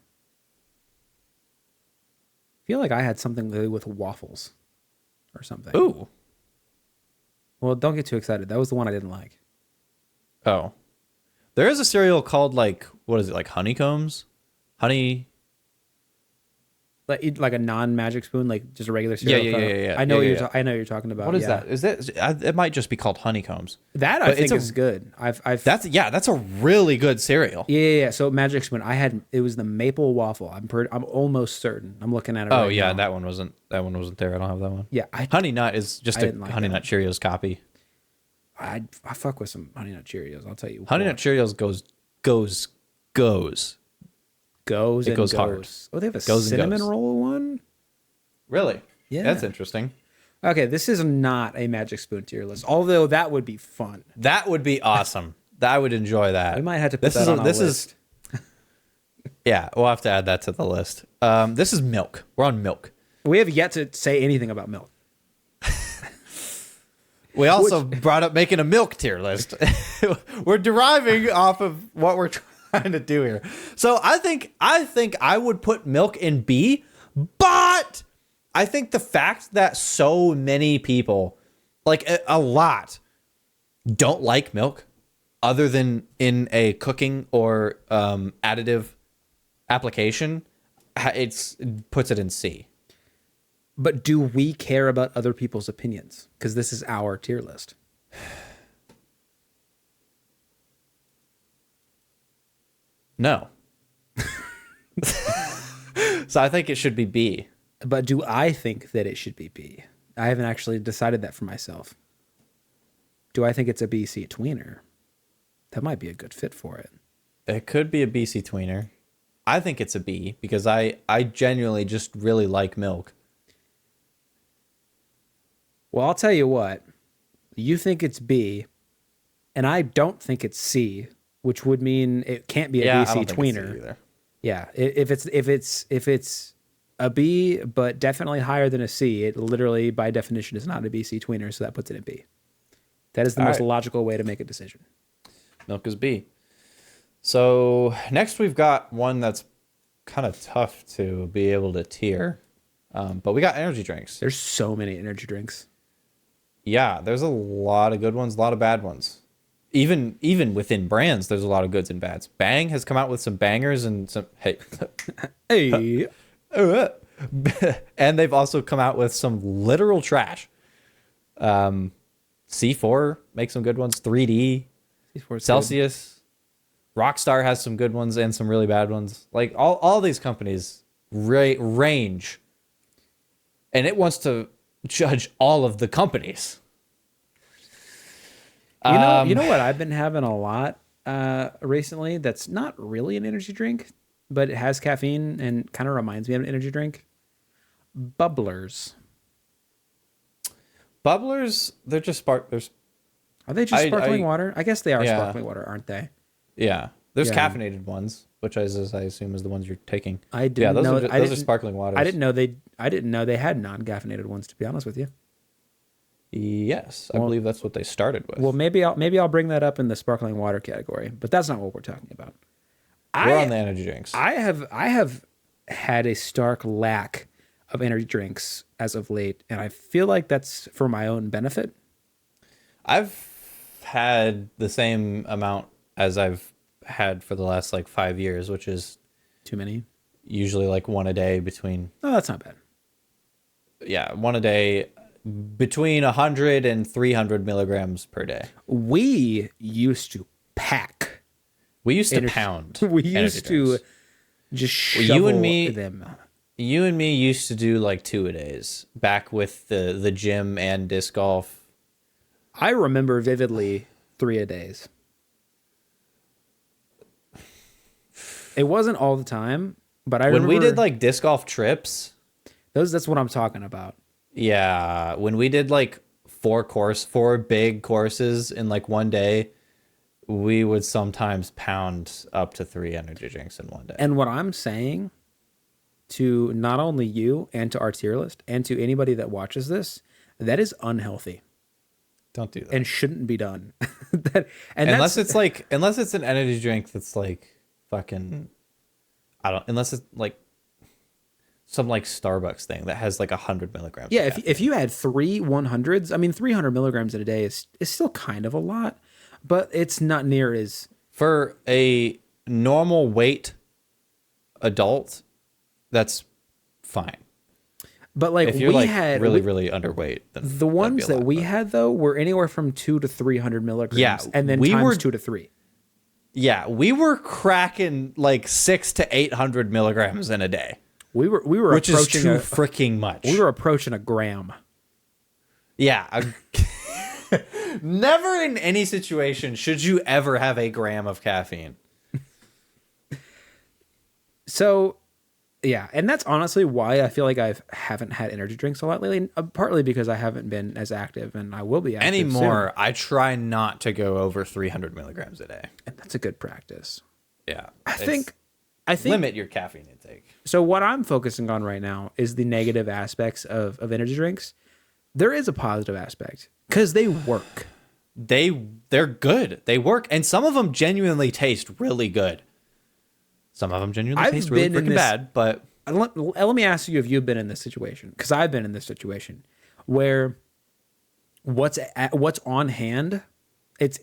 feel like I had something to do with waffles, or something. Ooh. Well, don't get too excited. That was the one I didn't like. Oh. There is a cereal called like, what is it, like honeycombs? Honey. Like a non-magic spoon, like just a regular cereal. Yeah. I know Yeah. I know what you're talking about. What is yeah. that? Is that it might just be called honeycombs. That I But think is good. That's a really good cereal. Yeah. So magic spoon, it was the maple waffle. I'm almost certain. I'm looking at it. Oh right yeah, now. that one wasn't there. I don't have that one. Yeah, Honey Nut is just I a didn't like Honey that Nut Cheerios copy. I fuck with some Honey Nut Cheerios. I'll tell you. Honey Nut Cheerios goes. It goes hard. Oh, they have a Goes and cinnamon goes. roll one. Really? Yeah, That's interesting. Okay, this is not a magic spoon tier list. Although that would be fun. That would be awesome. I would enjoy that. We might have to put that on our list. Yeah, we'll have to add that to the list. This is milk. We're on milk. We have yet to say anything about milk. We also brought up making a milk tier list. We're deriving off of what we're trying to do here. So I think I would put milk in B, but I think the fact that so many people, like a lot, don't like milk other than in a cooking or additive application, it puts it in C. But do we care about other people's opinions? Because this is our tier list. No. So I think it should be B. But do I think that it should be B? I haven't actually decided that for myself. Do I think it's a BC tweener? That might be a good fit for it. It could be a BC tweener. I think it's a B because I genuinely just really like milk. Well, I'll tell you what. You think it's B, and I don't think it's C, which would mean it can't be a Yeah, I BC don't think it's C tweener. either. Yeah, if it's a B, but definitely higher than a C, it literally by definition is not a BC tweener, so that puts it in B. That is the most logical way to make a decision. Milk is B. So next we've got one that's kind of tough to be able to tier, but we got energy drinks. There's so many energy drinks. Yeah, there's a lot of good ones, a lot of bad ones. Even within brands, there's a lot of goods and bads. Bang has come out with some bangers and some Hey, and they've also come out with some literal trash. C4 makes some good ones. 3D, Celsius, Rockstar has some good ones and some really bad ones. Like all these companies range, and it wants to judge all of the companies. You know what I've been having a lot recently that's not really an energy drink, but it has caffeine and kind of reminds me of an energy drink? Bubblers. Bubblers, they're just Are they just sparkling water? I guess they are Yeah. sparkling water, aren't they? Yeah, there's Yeah. caffeinated ones, which I assume is the ones you're taking. I didn't those know. are, those are sparkling waters. I didn't know they had non-caffeinated ones. To be honest with you. Yes, I believe that's what they started with. Well, maybe I'll bring that up in the sparkling water category, but that's not what we're talking about. We're on the energy drinks. I have had a stark lack of energy drinks as of late, and I feel like that's for my own benefit. I've had the same amount as I've had for the last like 5 years, which is Too many? usually like one a day between. Oh, that's not bad. Yeah, one a day between 100 and 300 milligrams per day. We used to pack. We used to pound. We energy used to drinks. just shovel you and me- them. You and me used to do like 2 a days back with the gym and disc golf. I remember vividly 3 a days. It wasn't all the time, but I When remember we did like disc golf trips, That's what I'm talking about. Yeah, when we did like 4 big courses in like one day, we would sometimes pound up to 3 energy drinks in one day. And what I'm saying to not only you and to our tier list and to anybody that watches this, that is unhealthy Don't do that. and shouldn't be done. Unless it's an energy drink that's like fucking, I don't, unless it's like some like Starbucks thing that has like 100 milligrams. yeah. If you had 300s, I mean, 300 milligrams in a day is still kind of a lot, but it's not near as For a normal weight adult, that's fine. But like If you're we like had really underweight, then the ones that'd be a that lot, we but- had though were anywhere from 200 to 300 milligrams, Yeah, and then we times were- 2 to 3. Yeah, we were cracking like 600 to 800 milligrams in a day, We were which is approaching too a, freaking much. we were approaching a gram. Yeah. Never in any situation should you ever have a gram of caffeine. So, yeah, and that's honestly why I feel like I haven't had energy drinks a lot lately. Partly because I haven't been as active, and I will be active Anymore, I try not to go over 300 milligrams a day. soon. And that's a good practice. Yeah. I it's- think limit your caffeine intake. so. What I'm focusing on right now is the negative aspects of energy drinks. There is a positive aspect because they work. They're good. They work, and some of them genuinely taste really good. Some of them genuinely I've taste really been in freaking this- bad, but Let me ask you if you've been in this situation, because I've been in this situation where what's on hand, it's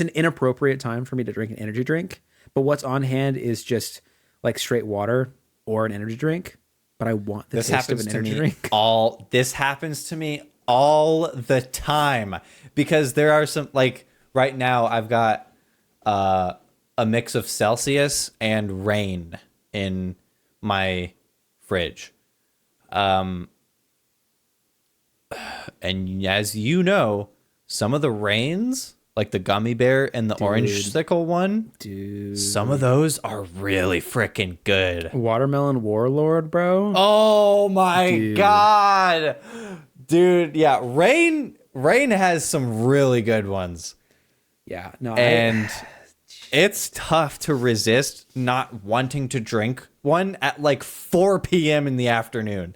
an inappropriate time for me to drink an energy drink, but what's on hand is just like straight water or an energy drink, but I want the this taste of happens an to energy me drink. this happens to me all the time, because there are some, like right now I've got a mix of Celsius and rain in my fridge. And as you know, some of the rains, like the gummy bear and the orange sickle one, Dude, some of those are really freaking good. watermelon warlord, bro. Oh my Dude. god. Dude, yeah, rain has some really good ones. Yeah, no, And it's tough to resist not wanting to drink one at like 4 p.m. in the afternoon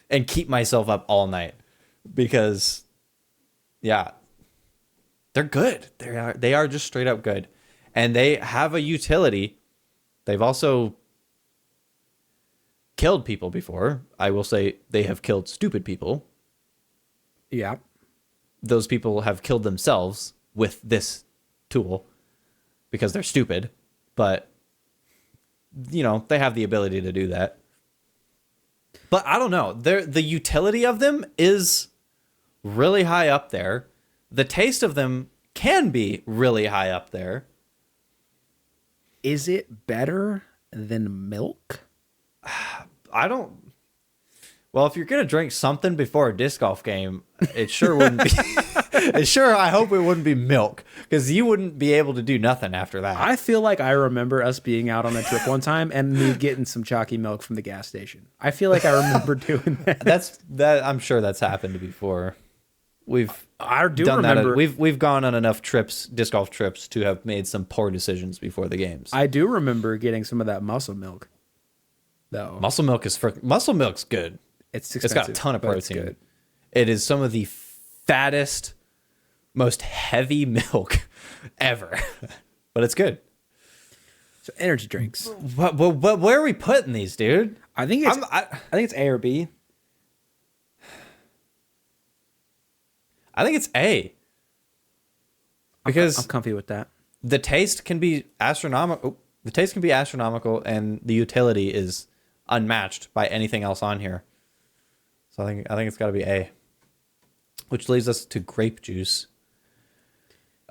and keep myself up all night, because yeah, they're good. They are just straight up good. And they have a utility. They've also killed people before. I will say they have killed stupid people. yeah, Those people have killed themselves with this tool because they're stupid, but you know, they have the ability to do that. But I don't know. The utility of them is really high up there. The taste of them can be really high up there. is it better than milk? I don't. Well, if you're gonna drink something before a disc golf game, it sure wouldn't be. I hope it wouldn't be milk, because you wouldn't be able to do nothing after that. I feel like I remember us being out on a trip one time and me getting some chalky milk from the gas station. I feel like I remember doing that. I'm sure that's happened before. I do Done remember. that. We've gone on enough trips, disc golf trips, to have made some poor decisions before the games. I do remember getting some of that muscle milk, though. Muscle milk's good. It's It's got a ton of but it's protein. good. It is some of the fattest, most heavy milk ever, but it's good. So energy drinks. But where are we putting these, dude? I think it's I think it's A or B. I think it's A. Because I'm comfy with that. the taste can be astronomical. The taste can be astronomical, and the utility is unmatched by anything else on here. So I think it's got to be A. Which leads us to grape juice.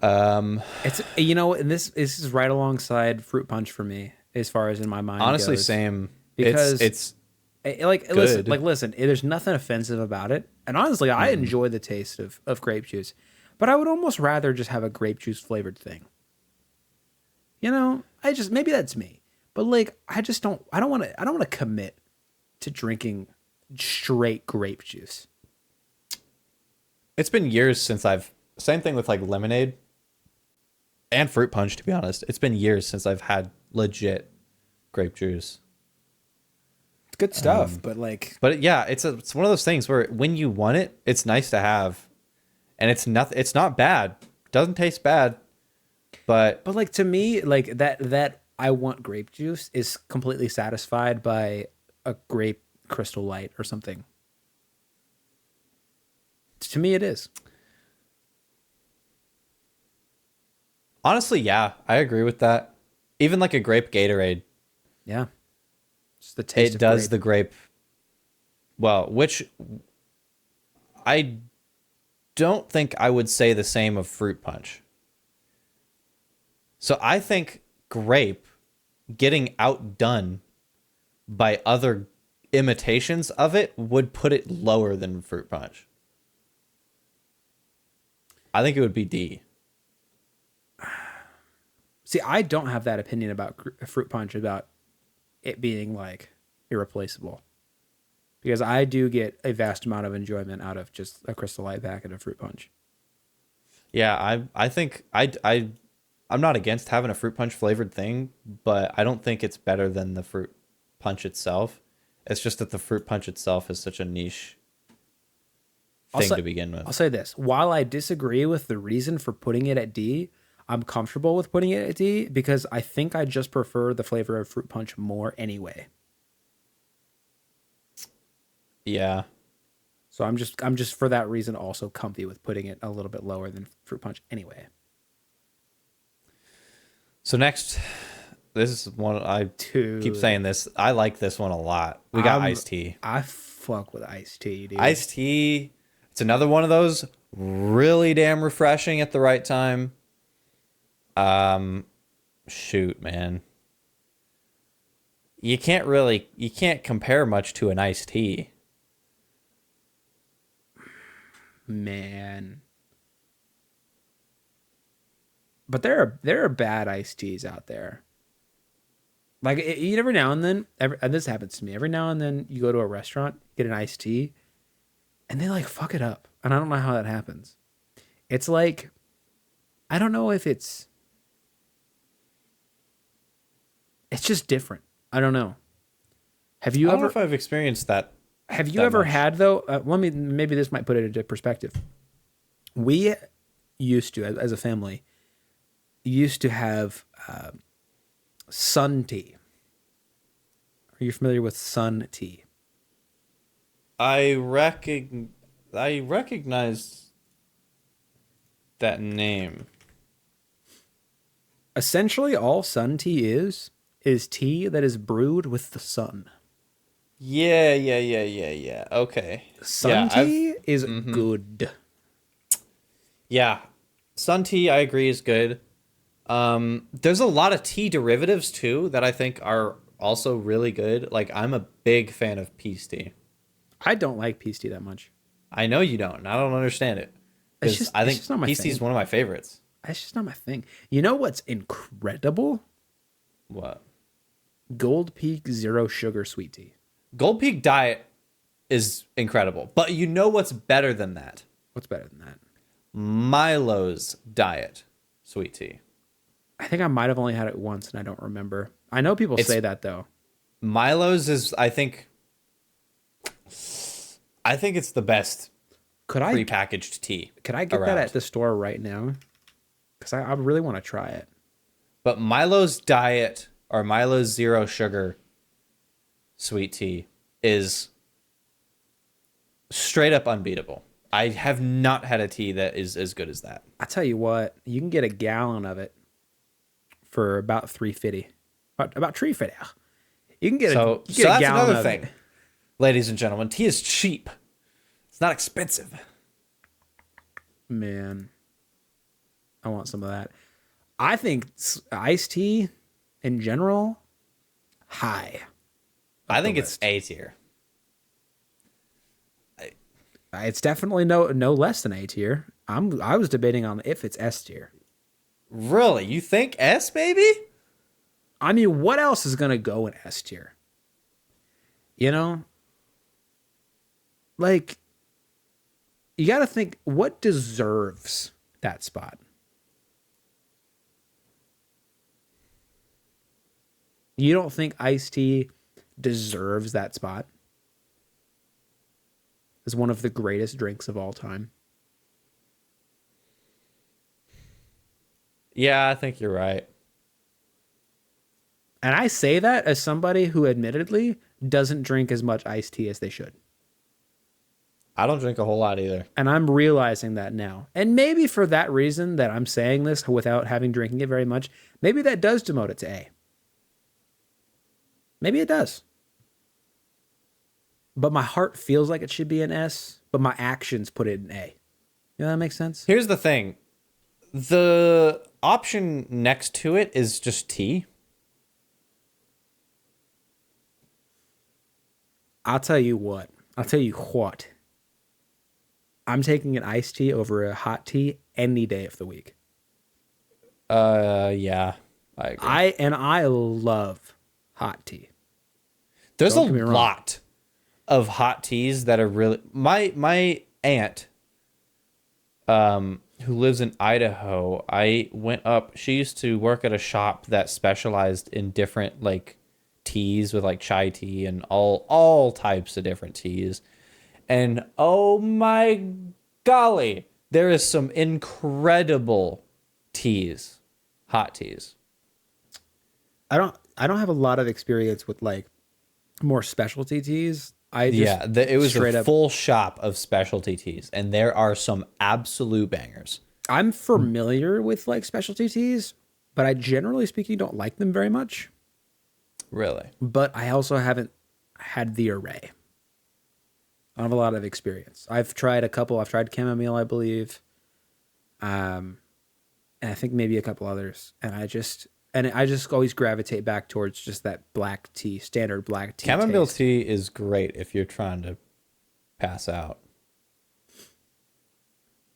It's and this is right alongside fruit punch for me as far as in my mind. Honestly, goes. same. Because it's listen, there's nothing offensive about it, and honestly, I enjoy the taste of grape juice, but I would almost rather just have a grape juice flavored thing. Maybe that's me, but like I don't want to commit to drinking straight grape juice. It's been years since same thing with like lemonade and fruit punch, to be honest. It's been years since I've had legit grape juice. It's good stuff, but like, But yeah, it's one of those things where when you want it, it's nice to have, and it's not bad. Doesn't taste bad, but like to me, like that I want grape juice is completely satisfied by a grape Crystal Light or something. To me, it is. honestly, yeah, I agree with that. Even like a grape Gatorade, Yeah, it's the taste. it Of does grape. the grape well, which I don't think I would say the same of fruit punch. So I think grape getting outdone by other imitations of it would put it lower than fruit punch. I think it would be D. See, I don't have that opinion about fruit punch, about it being like irreplaceable, because I do get a vast amount of enjoyment out of just a Crystal Light packet of fruit punch. Yeah, I think I'm not against having a fruit punch flavored thing, but I don't think it's better than the fruit punch itself. It's just that the fruit punch itself is such a niche thing to begin with. I'll say this: while I disagree with the reason for putting it at D, I'm comfortable with putting it at D because I think I just prefer the flavor of fruit punch more anyway. Yeah. So I'm just for that reason also comfy with putting it a little bit lower than fruit punch anyway. So next, this is one I Dude, keep saying this. I like this one a lot. We got iced tea. I fuck with iced tea, dude. Iced tea. It's another one of those really damn refreshing at the right time. Shoot, man. You can't compare much to an iced tea. Man. But there are bad iced teas out there. Like every now and then, and this happens to me. Every now and then, you go to a restaurant, get an iced tea, and they like fuck it up, and I don't know how that happens. It's like, I don't know if it's just different. I don't know. Have you I don't ever? know if I've experienced that. Have you that ever much. had though? Maybe this might put it into perspective. We used to, as a family, used to have sun tea. Are you familiar with sun tea? I recognize that name. Essentially, all sun tea is tea that is brewed with the sun. Yeah. Okay. Sun tea is good. Yeah. Sun tea, I agree, is good. There's a lot of tea derivatives too that I think are also really good. Like, I'm a big fan of peace tea. I don't like peace tea that much. I know you don't, and I don't understand it. It's just, I it's think just not my peace tea thing. is one of my favorites. It's just not my thing. You know what's incredible? What? Gold Peak Zero Sugar Sweet Tea. Gold Peak Diet is incredible, but you know what's better than that? What's better than that? Milo's Diet Sweet Tea. I think I might have only had it once and I don't remember. I know people say that though. Milo's is, I think it's the best prepackaged tea. Could I get around. that at the store right now? Because I really want to try it. But Milo's Diet or Milo's Zero Sugar Sweet Tea is straight up unbeatable. I have not had a tea that is as good as that. I tell you what, you can get a gallon of it for about $3.50. About $3.50. You can get So a that's gallon another of thing, it. ladies and gentlemen. Tea is cheap. It's not expensive. Man, I want some of that. I think iced tea in general, high. I think it's A tier. It's definitely no less than A tier. I was debating on if it's S tier. Really? You think S, baby? I mean, what else is gonna go in S tier? You know, like, you got to think what deserves that spot. You don't think iced tea deserves that spot as one of the greatest drinks of all time? Yeah, I think you're right. And I say that as somebody who admittedly doesn't drink as much iced tea as they should. I don't drink a whole lot either. And I'm realizing that now. And maybe for that reason that I'm saying this without having drinking it very much, maybe that does demote it to A. Maybe it does. But my heart feels like it should be an S, but my actions put it in A. You know, that makes sense? Here's the thing. The option next to it is just tea. I'll tell you what. I'm taking an iced tea over a hot tea any day of the week. Yeah, I agree. I love hot tea. There's a Don't get me wrong. lot of hot teas that are really my aunt who lives in Idaho. I went up, she used to work at a shop that specialized in different like teas with like chai tea and all types of different teas. And oh my golly, there is some incredible teas, hot teas. I don't have a lot of experience with like more specialty teas. I just It was straight a up. full shop of specialty teas, and there are some absolute bangers. I'm familiar with like specialty teas, but I generally speaking don't like them very much. Really? But I also haven't had the array. I don't have a lot of experience. I've tried a couple. I've tried chamomile, I believe, and I think maybe a couple others. And I just always gravitate back towards just that black tea, standard black tea. Chamomile taste. tea is great if you're trying to pass out.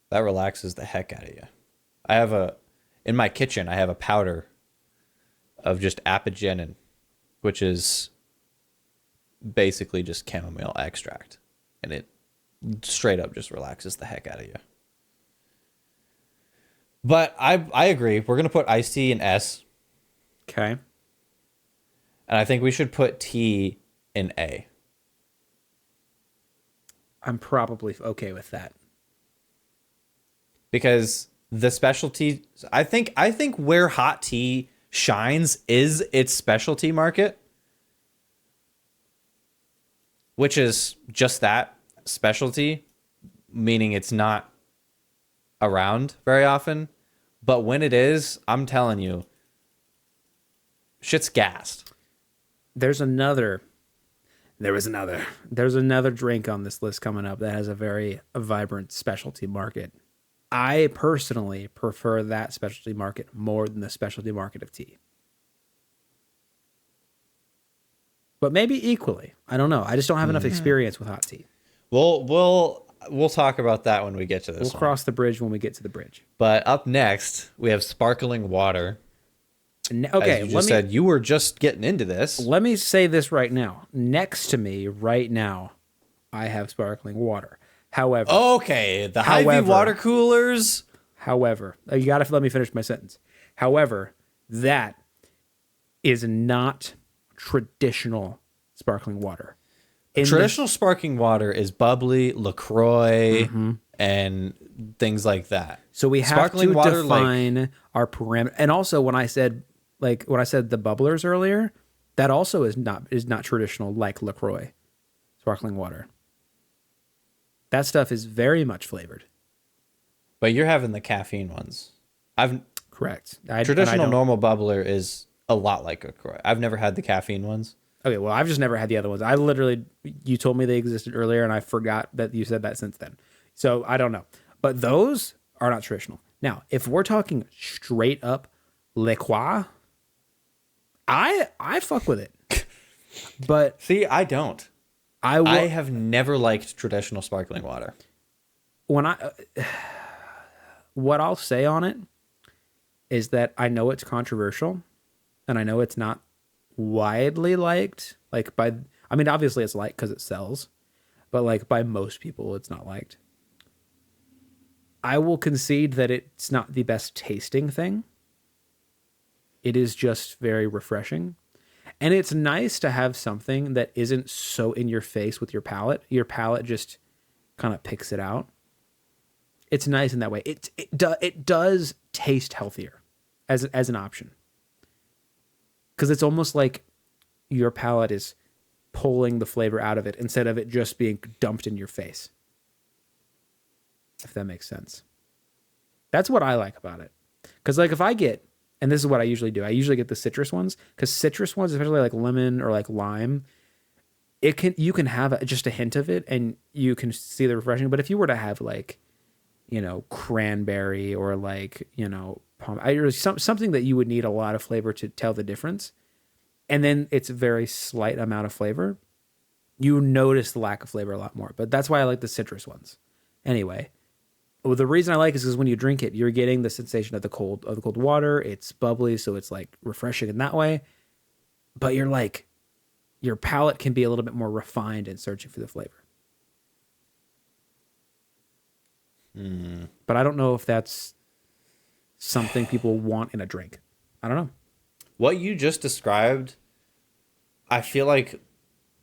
That relaxes the heck out of you. In my kitchen, I have a powder of just apigenin, which is basically just chamomile extract. And it straight up just relaxes the heck out of you. But I agree. We're going to put iced tea in S. Okay. And I think we should put tea in A. I'm probably okay with that. Because the specialty, I think where hot tea shines is its specialty market, which is just that, specialty, meaning it's not around very often. But when it is, I'm telling you, shit's gassed. There's another drink on this list coming up that has a very vibrant specialty market. I personally prefer that specialty market more than the specialty market of tea. But maybe equally. I don't know. I just don't have enough experience with hot tea. We'll talk about that when we get to this. We'll cross the bridge when we get to the bridge. But up next, we have sparkling water. Okay, As you just said, you were just getting into this. Let me say this right now. Next to me right now, I have sparkling water. However, Okay, the Hy-Vee water coolers. However, you got to let me finish my sentence. However, that is not traditional sparkling water. Traditional sparkling water is bubbly, LaCroix, and things like that. So we have sparkling to water, define our parameter. And also, when I said the bubblers earlier, that also is not traditional like LaCroix sparkling water. That stuff is very much flavored. But you're having the caffeine ones. Correct. Traditional normal bubbler is a lot like LaCroix. I've never had the caffeine ones. Okay, well, I've just never had the other ones. You told me they existed earlier, and I forgot that you said that since then. So I don't know. But those are not traditional. Now, if we're talking straight up LaCroix, I fuck with it. But See, I don't. I have never liked traditional sparkling water. What I'll say on it is that I know it's controversial, and I know it's not widely liked. Obviously it's liked because it sells, but like by most people, it's not liked. I will concede that it's not the best tasting thing. It is just very refreshing. And it's nice to have something that isn't so in your face with your palate. Your palate just kind of picks it out. It's nice in that way. It does taste healthier as an option. Because it's almost like your palate is pulling the flavor out of it instead of it just being dumped in your face. If that makes sense. That's what I like about it. Because like if I get, and this is what I usually do, I usually get the citrus ones, because citrus ones, especially like lemon or like lime, you can have just a hint of it and you can see the refreshing. But if you were to have like, cranberry or like, something that you would need a lot of flavor to tell the difference, and then it's a very slight amount of flavor, you notice the lack of flavor a lot more. But that's why I like the citrus ones. Anyway, well, the reason I like it is because when you drink it, you're getting the sensation of the cold water. It's bubbly, so it's like refreshing in that way. But you're like, your palate can be a little bit more refined in searching for the flavor. But I don't know if that's something people want in a drink. I don't know. What you just described, I feel like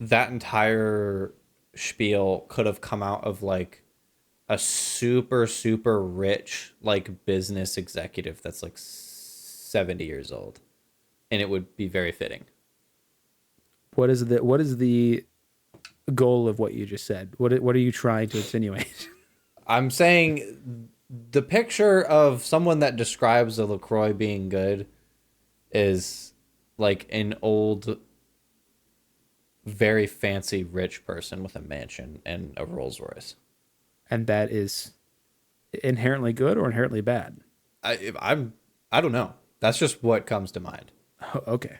that entire spiel could have come out of like a super, super rich like business executive that's like 70 years old. And it would be very fitting. What is the goal of what you just said? What are you trying to insinuate? I'm saying the picture of someone that describes a LaCroix being good is like an old, very fancy rich person with a mansion and a Rolls Royce. And that is inherently good or inherently bad? I don't know. That's just what comes to mind. Oh, okay.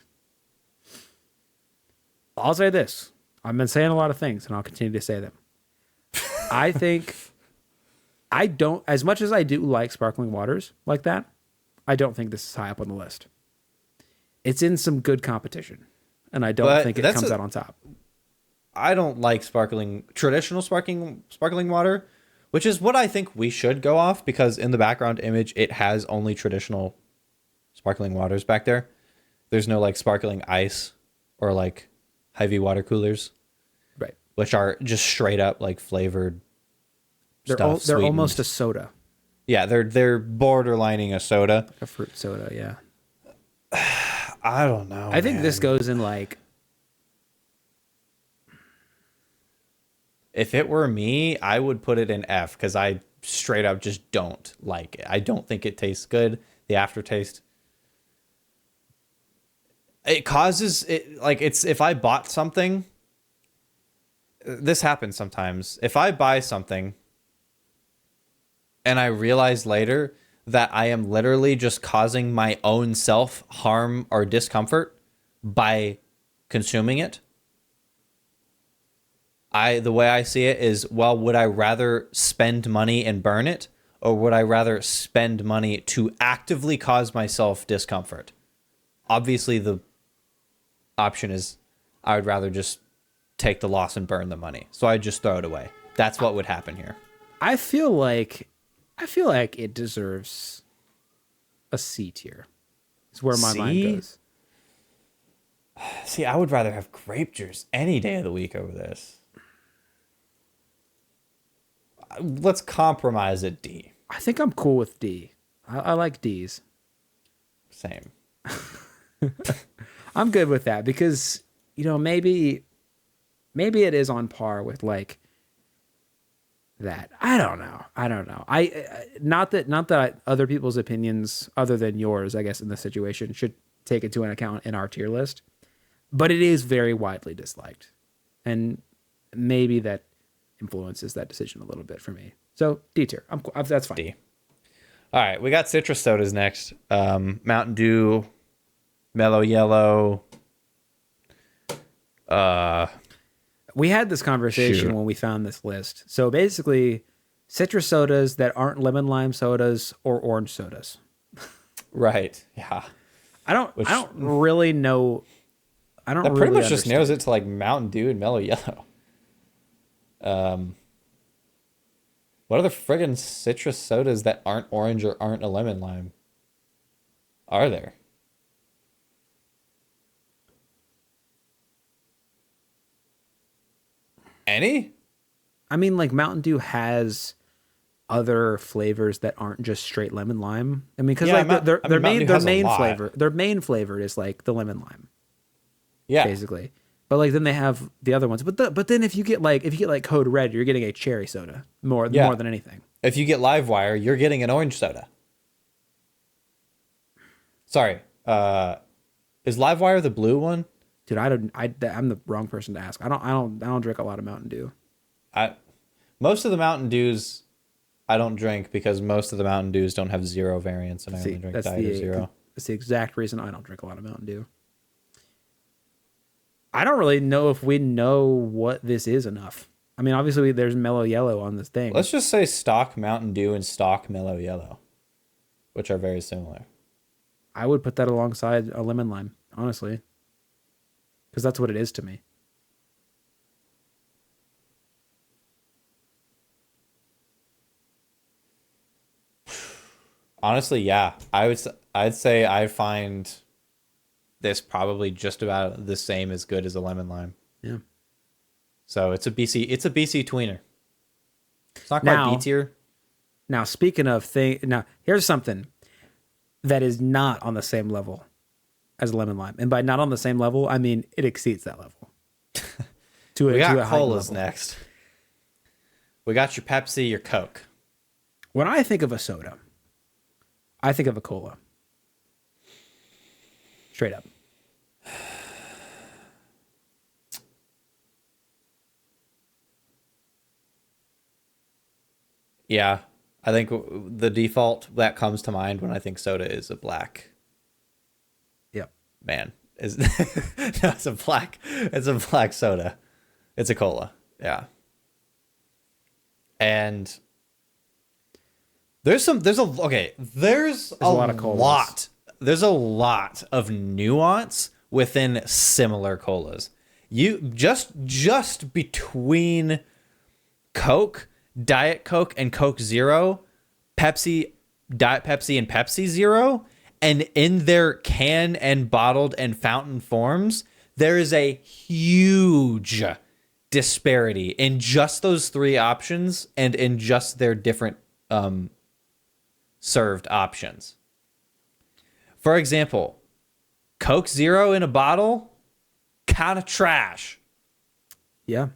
I'll say this. I've been saying a lot of things and I'll continue to say them. I think I don't, as much as I do like sparkling waters like that, I don't think this is high up on the list. It's in some good competition, and I don't think it comes out on top. I don't like traditional sparkling water, which is what I think we should go off, because in the background image, it has only traditional sparkling waters back there. There's no like sparkling ice or like Hy-Vee water coolers, right? Which are just straight up like flavored. They're almost a soda. Yeah, they're borderlining a soda. A fruit soda, yeah. I don't know. I think this goes in like, if it were me, I would put it in F, because I straight up just don't like it. I don't think it tastes good. The aftertaste, it causes it like if I bought something, this happens sometimes. If I buy something and I realize later that I am literally just causing my own self harm or discomfort by consuming it, the way I see it is, well, would I rather spend money and burn it, or would I rather spend money to actively cause myself discomfort? Obviously, the option is I would rather just take the loss and burn the money. So I'd just throw it away. That's what would happen here. I feel like it deserves a C tier. It's where my mind goes. See, I would rather have grape juice any day of the week over this. Let's compromise at D. I think I'm cool with D. I like D's. Same. I'm good with that because, maybe it is on par with like that. I don't know. I not that other people's opinions other than yours, I guess, in this situation should take into account in our tier list, but it is very widely disliked, and maybe that influences that decision a little bit for me. So D tier. I'm cool. That's fine. D. All right, we got citrus sodas next. Mountain Dew, Mellow Yellow. We had this conversation when we found this list. So basically, citrus sodas that aren't lemon lime sodas or orange sodas. Right. Yeah. I don't really know. I don't. That really pretty much just understand. narrows it to like Mountain Dew and Mellow Yellow. Um, what other friggin' citrus sodas that aren't orange or aren't a lemon lime are there? Any? I mean, like Mountain Dew has other flavors that aren't just straight lemon lime. I mean, because Yeah, like their Mountain Dew their has a main lot. flavor, their main flavor is like the lemon lime, Yeah. basically. But like then they have the other ones. But then if you get like Code Red, you're getting a cherry soda more Yeah. than anything. If you get Livewire, you're getting an orange soda. Sorry. Is Livewire the blue one? Dude, I'm the wrong person to ask. I don't drink a lot of Mountain Dew. Most of the Mountain Dews I don't drink because most of the Mountain Dews don't have zero variants, and I only drink Diet or Zero. That's the exact reason I don't drink a lot of Mountain Dew. I don't really know if we know what this is enough. I mean, obviously there's Mellow Yellow on this thing. Let's just say stock Mountain Dew and stock Mellow Yellow, which are very similar. I would put that alongside a lemon lime, honestly, because that's what it is to me. Honestly, yeah. I'd say I find this probably just about the same as good as a lemon lime. Yeah. So it's a BC tweener. It's not quite B tier. Now, speaking of now here's something that is not on the same level as lemon lime, and by not on the same level, I mean it exceeds that level. We got to a high colas level. next. We got your Pepsi, your Coke. When I think of a soda, I think of a cola. Straight up. Yeah, I think the default that comes to mind when I think soda is a black. Yep. Man, is no, it's a black. It's a black soda. It's a cola. Yeah. And there's a lot of colas. There's a lot of nuance within similar colas. You just between Coke, Diet Coke, and Coke Zero, Pepsi, Diet Pepsi, and Pepsi Zero, and in their can and bottled and fountain forms, there is a huge disparity in just those three options and in just their different served options. For example, Coke Zero in a bottle, kind of trash. Yeah.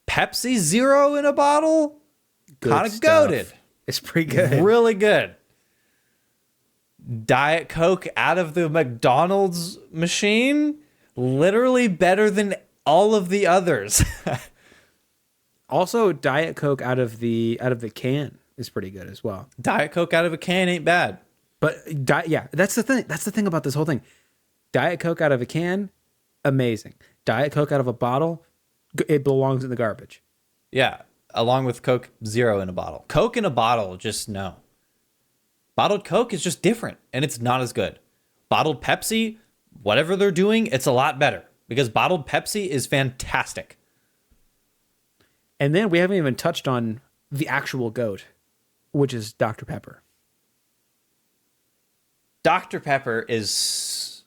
Pepsi Zero in a bottle, kind of stuff. goated. It's pretty good. Really good. Diet Coke out of the McDonald's machine, literally better than all of the others. Also, Diet Coke out of the can is pretty good as well. Diet Coke out of a can ain't bad. But yeah, that's the thing. That's the thing about this whole thing. Diet Coke out of a can, amazing. Diet Coke out of a bottle, it belongs in the garbage. Yeah, along with Coke Zero in a bottle. Coke in a bottle, just no. Bottled Coke is just different, and it's not as good. Bottled Pepsi, whatever they're doing, it's a lot better because bottled Pepsi is fantastic. And then we haven't even touched on the actual GOAT, which is Dr. Pepper. Dr. Pepper is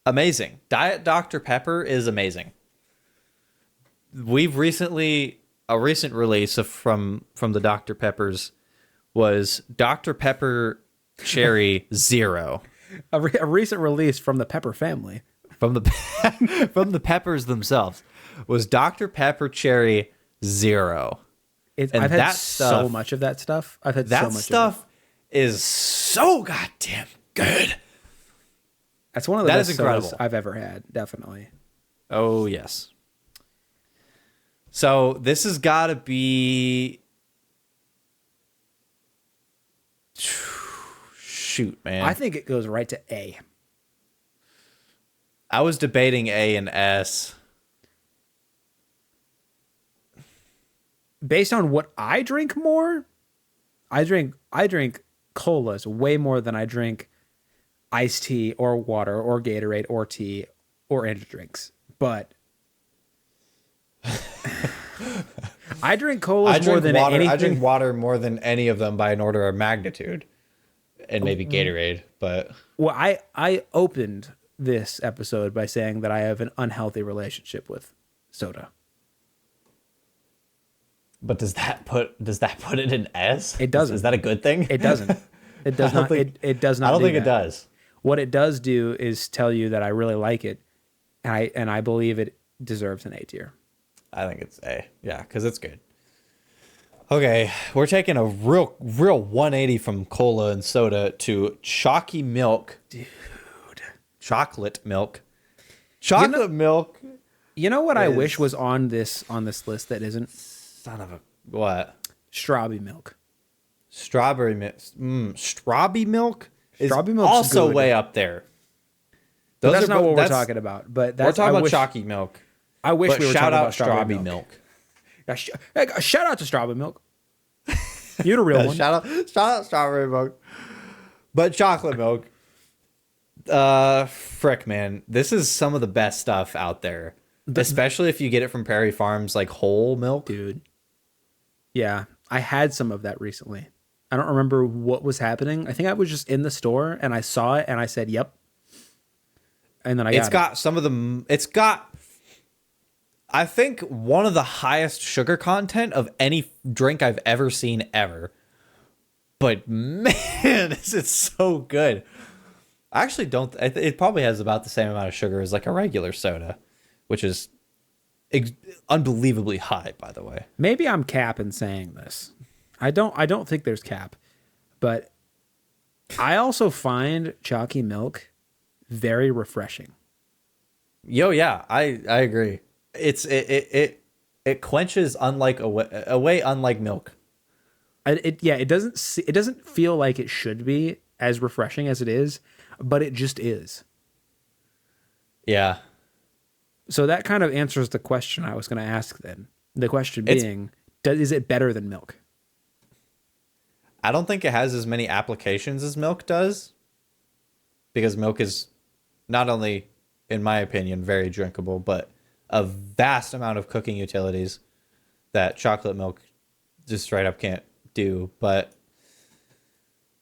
amazing. Diet Dr. Pepper is amazing. We've a recent release from the Dr. Peppers was Dr. Pepper Cherry Zero. A recent release from the Pepper family. From the Peppers themselves was Dr. Pepper Cherry Zero. I've had so much of that stuff. I've had so much stuff of is so goddamn good. That's one of the best sodas I've ever had, definitely. Oh, yes. So this has got to be... Shoot, man. I think it goes right to A. I was debating A and S. Based on what I drink more, I drink colas way more than I drink iced tea or water or Gatorade or tea or energy drinks. But I drink colas more than anything. I drink water more than any of them by an order of magnitude, and maybe Gatorade. But well, I opened this episode by saying that I have an unhealthy relationship with soda. But does that put it in S? It doesn't. Is that a good thing? It doesn't. It does not. It does not. I don't think that. it does. What it does do is tell you that I really like it, and I believe it deserves an A tier. I think it's A. Yeah, because it's good. Okay, we're taking a real 180 from cola and soda to chalky milk. Dude. Chocolate milk. Chocolate milk. You know what I wish was on this list that isn't? Son of a what? Strawberry milk. Strawberry milk. Strawberry milk is Strawberry milk's also good. way up there. But that's not what we're talking about. But we're talking about chalky milk. I wish we were talking about strawberry milk. Shout out to strawberry milk. You're the real one. Shout out strawberry milk. But chocolate milk. Frick, man. This is some of the best stuff out there. Especially if you get it from Prairie Farms, like whole milk. Dude. Yeah. I had some of that recently. I don't remember what was happening. I think I was just in the store and I saw it and I said, yep. And then It's got I think one of the highest sugar content of any drink I've ever seen ever. But man, is it so good. I actually don't. It probably has about the same amount of sugar as like a regular soda, which is unbelievably high, by the way. Maybe I'm cap in saying this. I don't think there's cap, but I also find chalky milk very refreshing. Yo, yeah, I agree. It quenches unlike a way unlike milk. It doesn't feel like it should be as refreshing as it is, but it just is. Yeah. So that kind of answers the question I was going to ask then. The question being, is it better than milk? I don't think it has as many applications as milk does, because milk is not only, in my opinion, very drinkable, but a vast amount of cooking utilities that chocolate milk just straight up can't do. But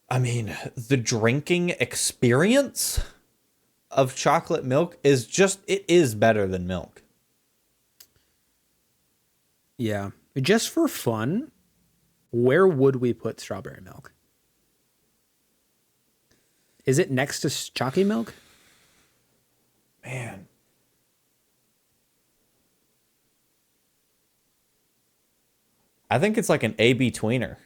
I mean, the drinking experience of chocolate milk it is better than milk. Yeah. Just for fun, where would we put strawberry milk? Is it next to chalky milk? Man. I think it's like an A-B tweener.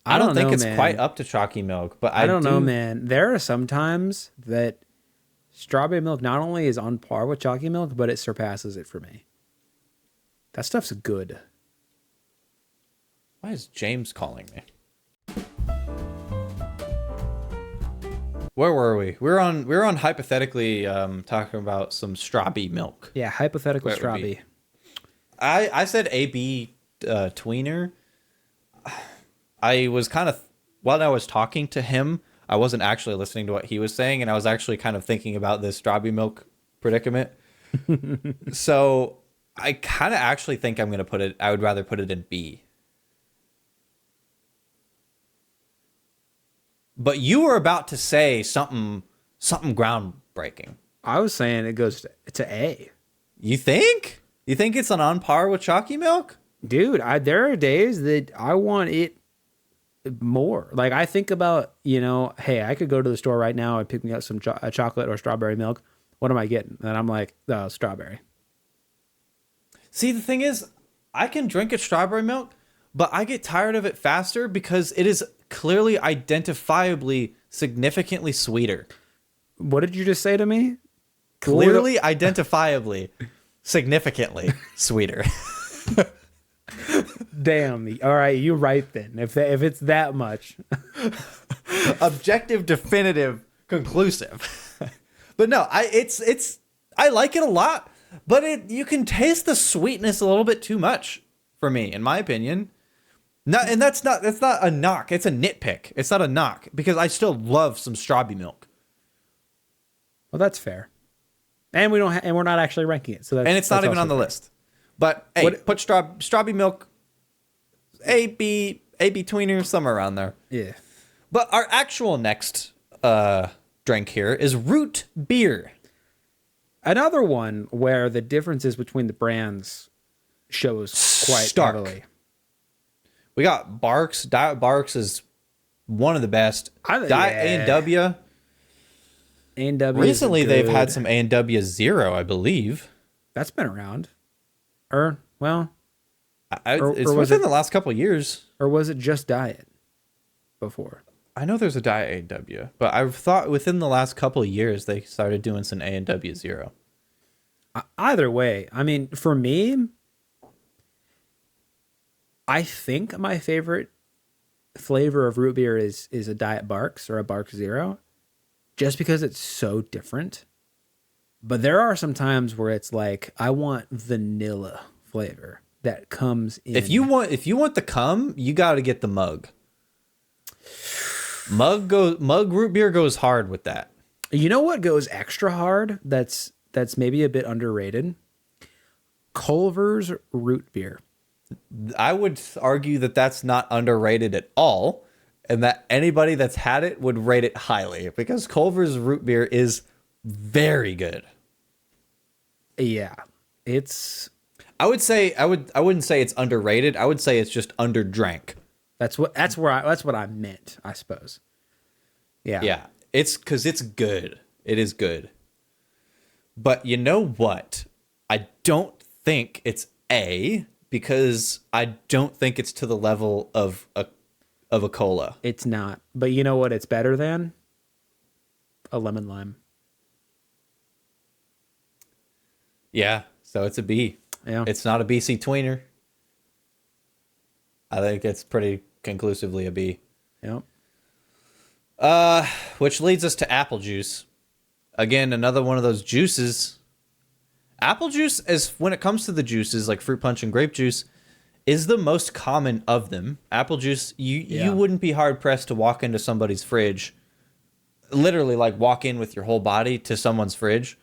I don't think it's quite up to chalky milk, but I don't know, man. There are some times that strawberry milk not only is on par with chalky milk, but it surpasses it for me. That stuff's good. Why is James calling me? Where were we? We were on hypothetically talking about some strawberry milk. Yeah, hypothetical strawberry. I said A-B tweener. I was kind of, while I was talking to him, I wasn't actually listening to what he was saying, and I was actually kind of thinking about this strawberry milk predicament. So I kind of actually think I would rather put it in B. But you were about to say something groundbreaking. I was saying it goes to A. You think? You think it's on par with chalky milk? Dude, there are days that I want it more. Like, I think about, hey, I could go to the store right now and pick me up some chocolate or strawberry milk. What am I getting? And I'm like, oh, strawberry. See, the thing is, I can drink a strawberry milk, but I get tired of it faster because it is clearly identifiably significantly sweeter. What did you just say to me? Clearly identifiably significantly sweeter. Damn. All right, you're right then. If it's that much. Objective, definitive, conclusive. But no, I like it a lot, but you can taste the sweetness a little bit too much for me, in my opinion. No, and that's not a knock. It's a nitpick. It's not a knock because I still love some strawberry milk. Well, that's fair. And we're not actually ranking it. So that's, and it's not even on the fair. list. But hey, What- put strawberry milk, A B tweener, somewhere around there. Yeah. But our actual next drink here is root beer. Another one where the differences between the brands shows quite Stark. heavily. We got Barks. Diet Barks is one of the best. Diet A&W. A&W. Recently, they've had some A&W Zero, I believe. That's been around. Or It's or was within it- the last couple of years. or was it just Diet before? I know there's a Diet A&W, but I've thought within the last couple of years they started doing some A&W Zero. Either way, I mean, for me, I think my favorite flavor of root beer is a Diet Barks or a Barks Zero, just because it's so different. But there are some times where it's like I want vanilla flavor that comes in. If you want the cum, you got to get the mug. Mug root beer goes hard with that. You know what goes extra hard? That's maybe a bit underrated. Culver's root beer. I would argue that that's not underrated at all, and that anybody that's had it would rate it highly because Culver's root beer is very good. Yeah, it's I wouldn't say it's underrated. I would say it's just underdrank. that's what I meant, I suppose. Yeah. Yeah, it's because it's good. It is good. But you know what? I don't think it's A because I don't think it's to the level of a cola. It's not. But you know what it's better than? A lemon lime. Yeah, so it's a B. Yeah. It's not a BC tweener. I think it's pretty conclusively a B. Yep. Which leads us to apple juice. Again, another one of those juices. Apple juice, as when it comes to the juices like fruit punch and grape juice, is the most common of them. Apple juice, you wouldn't be hard pressed to walk into somebody's fridge, literally like walk in with your whole body to someone's fridge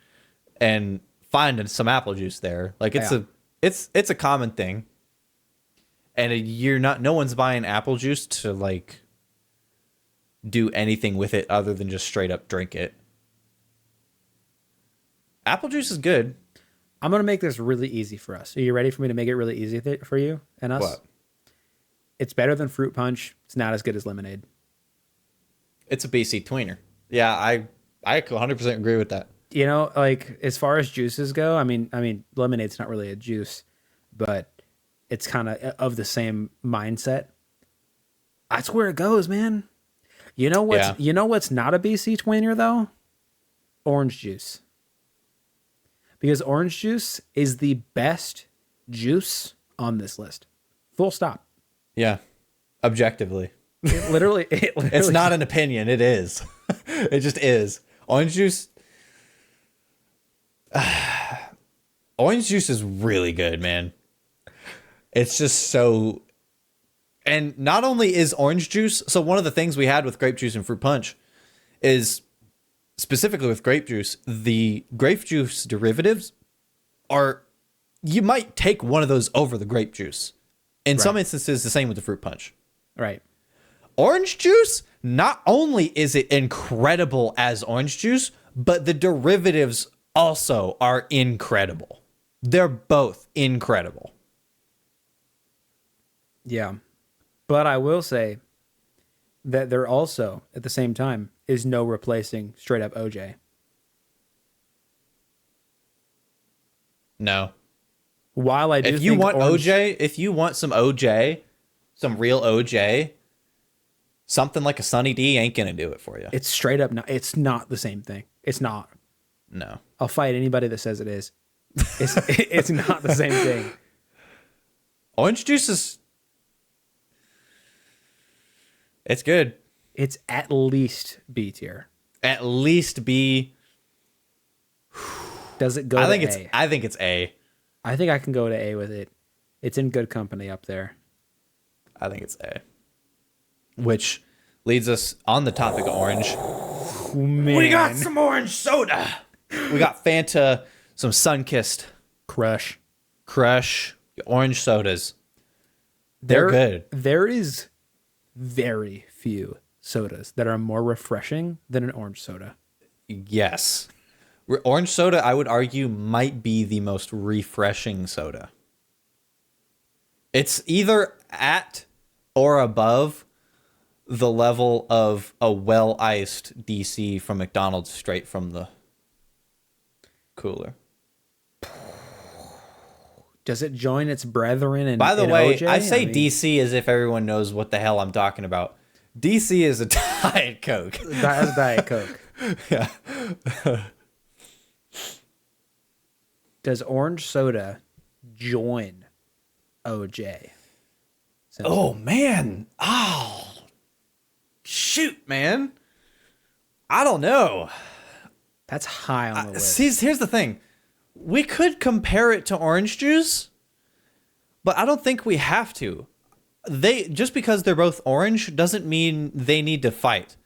and find some apple juice there. Like it's a common thing. And no one's buying apple juice to like do anything with it other than just straight up drink it. Apple juice is good. I'm going to make this really easy for us. Are you ready for me to make it really easy for you and us? What? It's better than fruit punch. It's not as good as lemonade. It's a BC tweener. Yeah, I 100% agree with that. You know, like as far as juices go, I mean lemonade's not really a juice, but it's kind of the same mindset. That's where it goes, man. You know what's not a BC tweener though? Orange juice. Because orange juice is the best juice on this list. Full stop. Yeah, objectively. It literally It's not an opinion. It is. It just is. Orange juice. Orange juice is really good, man. It's just so. And not only is orange juice. So one of the things we had with grape juice and fruit punch is specifically with grape juice, the grape juice derivatives are. You might take one of those over the grape juice. In some instances, the same with the fruit punch. Right. Orange juice, not only is it incredible as orange juice, but the derivatives also are incredible. They're both incredible. Yeah. But I will say that there also, at the same time, is no replacing straight up OJ. No. While I do If you think want orange, OJ, if you want some OJ, some real OJ, something like a Sunny D ain't gonna do it for you. it's straight up not, it's not the same thing. It's not. No. I'll fight anybody that says it is. It's not the same thing. Orange juice is. It's good. It's at least B tier. At least B. Does it go I to think A? it's. I think it's A. I think I can go to A with it. It's in good company up there. I think it's A. Which leads us on the topic of orange. Man. We got some orange soda. We got Fanta, some Sunkissed Crush. Crush, orange sodas. They're good. There is very few sodas that are more refreshing than an orange soda. Yes. Orange soda, I would argue, might be the most refreshing soda. It's either at or above the level of a well-iced DC from McDonald's straight from the cooler. Does it join its brethren in By the in way, OJ? I say mean, DC as if everyone knows what the hell I'm talking about. DC is a Diet Coke. That's Diet Coke. Yeah. Does orange soda join OJ? Oh, man. Oh, shoot, man. I don't know. That's high on the list. See, here's the thing. We could compare it to orange juice, but I don't think we have to. Just because they're both orange doesn't mean they need to fight.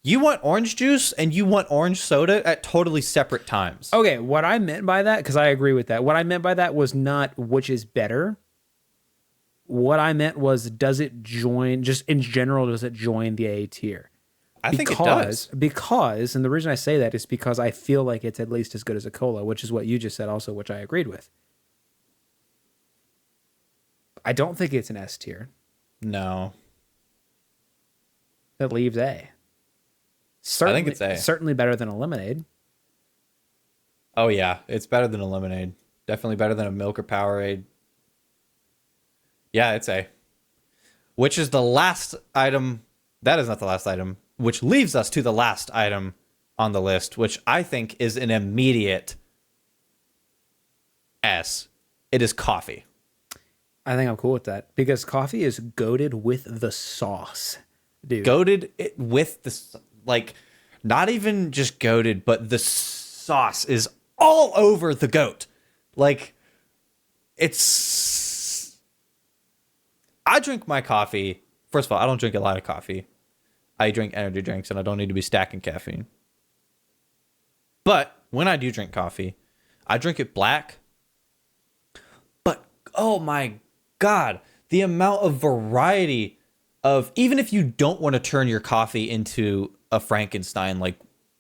You want orange juice and you want orange soda at totally separate times. Okay, what I meant by that, because I agree with that, what I meant by that was not which is better. What I meant was, does it join, just in general, does it join the A tier? I think it does. Because, and the reason I say that is because I feel like it's at least as good as a cola, which is what you just said also, which I agreed with. I don't think it's an S tier. No. That leaves A. Certainly, I think it's A. Certainly better than a lemonade. Oh, yeah. It's better than a lemonade. Definitely better than a Milk or Powerade. Yeah, it's A. Which is the last item. That is not the last item. Which leaves us to the last item on the list, which I think is an immediate S. It is coffee. I think I'm cool with that because coffee is goated with the sauce, dude. Goated with the, like, not even just goated, but the sauce is all over the goat. Like, I drink my coffee. First of all, I don't drink a lot of coffee. I drink energy drinks and I don't need to be stacking caffeine. But when I do drink coffee, I drink it black. But oh my God, the amount of variety of, even if you don't want to turn your coffee into a Frankenstein like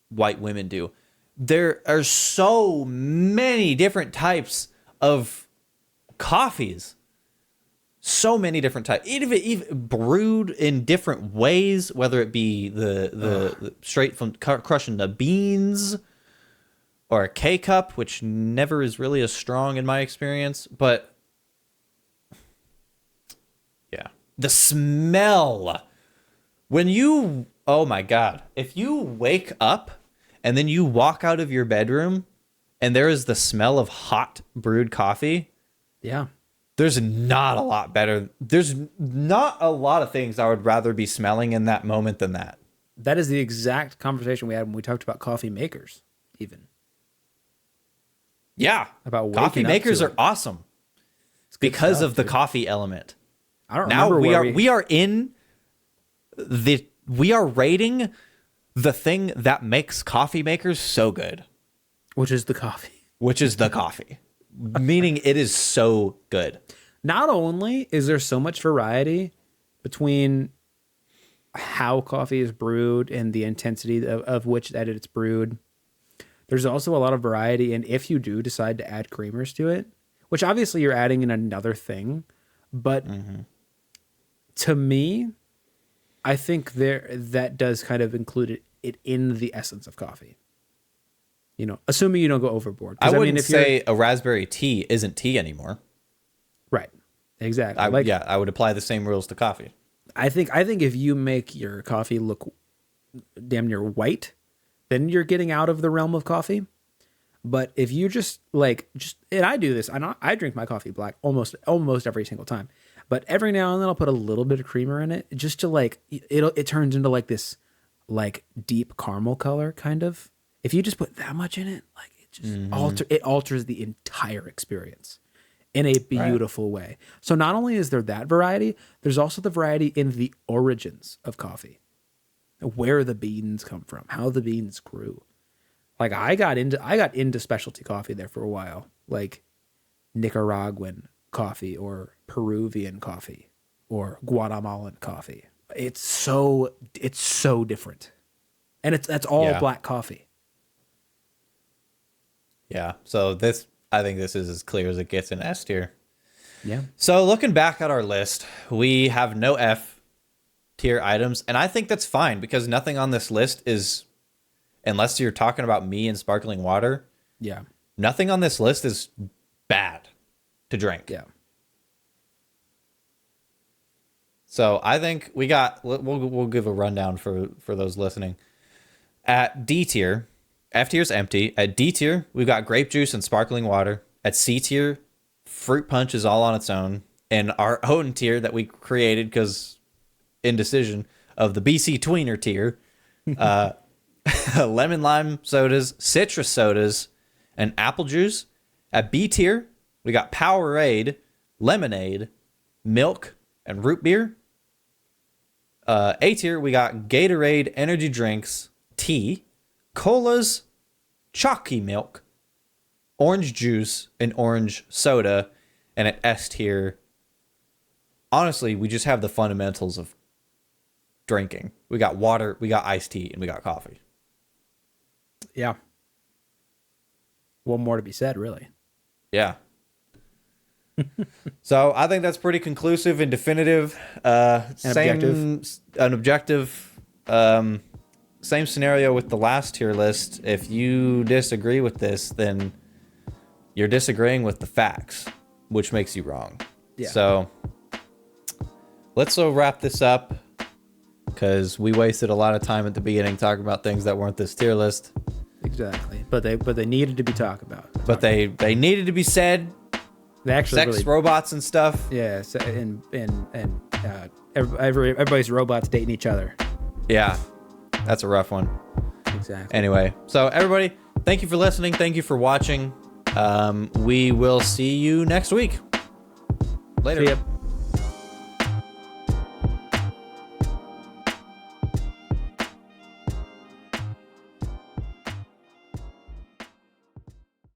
white women do, there are so many different types of coffees. So many different types, even brewed in different ways, whether it be the straight from crushing the beans or a K-cup, which never is really as strong in my experience. But yeah, the smell oh my God, if you wake up and then you walk out of your bedroom and there is the smell of hot brewed coffee. Yeah. There's not a lot better. There's not a lot of things I would rather be smelling in that moment than that. That is the exact conversation we had when we talked about coffee makers, even. Yeah. About coffee waking up makers to are it. awesome because stuff, of the dude. coffee element. I don't Now remember we are rating the thing that makes coffee makers so good, which is the coffee. which is the coffee. Meaning it is so good. Not only is there so much variety between how coffee is brewed and the intensity of which that it's brewed, there's also a lot of variety in if you do decide to add creamers to it, which obviously you're adding in another thing. But to me, I think that does kind of include it in the essence of coffee. You know, assuming you don't go overboard. I wouldn't say a raspberry tea isn't tea anymore. Right. Exactly. I would apply the same rules to coffee. I think if you make your coffee look damn near white, then you're getting out of the realm of coffee. But if you and I do this, I drink my coffee black almost every single time. But every now and then I'll put a little bit of creamer in it just to it turns into like this like deep caramel color kind of. If you just put that much in it, like it just alters the entire experience in a beautiful way. So not only is there that variety, there's also the variety in the origins of coffee, where the beans come from, how the beans grew. Like I got into specialty coffee there for a while. Like Nicaraguan coffee or Peruvian coffee or Guatemalan coffee. It's so different. And that's all black coffee. Yeah. So I think this is as clear as it gets in S tier. Yeah. So looking back at our list, we have no F tier items, and I think that's fine because nothing on this list is, unless you're talking about me and sparkling water. Yeah. Nothing on this list is bad to drink. Yeah. So I think we'll give a rundown for those listening. At D tier, F tier is empty. At D tier, we've got grape juice and sparkling water. At C tier, fruit punch is all on its own. And our own tier that we created because indecision of the BC tweener tier, lemon lime sodas, citrus sodas, and apple juice. At B tier, we got Powerade, lemonade, milk, and root beer. A tier, we got Gatorade, energy drinks, tea, colas, chalky milk, orange juice, and orange soda. And at S tier, honestly, we just have the fundamentals of drinking. We got water, we got iced tea, and we got coffee. Yeah. One more to be said, really. Yeah. So I think that's pretty conclusive and definitive. Objective. Same scenario with the last tier list. If you disagree with this, then you're disagreeing with the facts, which makes you wrong. Yeah. So let's wrap this up because we wasted a lot of time at the beginning talking about things that weren't this tier list. Exactly. But they needed to be talked about. But they needed to be said. They actually sex, robots, and stuff. Yeah, everybody's robots dating each other. Yeah, that's a rough one. Exactly. Anyway, so everybody, thank you for listening. Thank you for watching. We will see you next week. Later. See ya.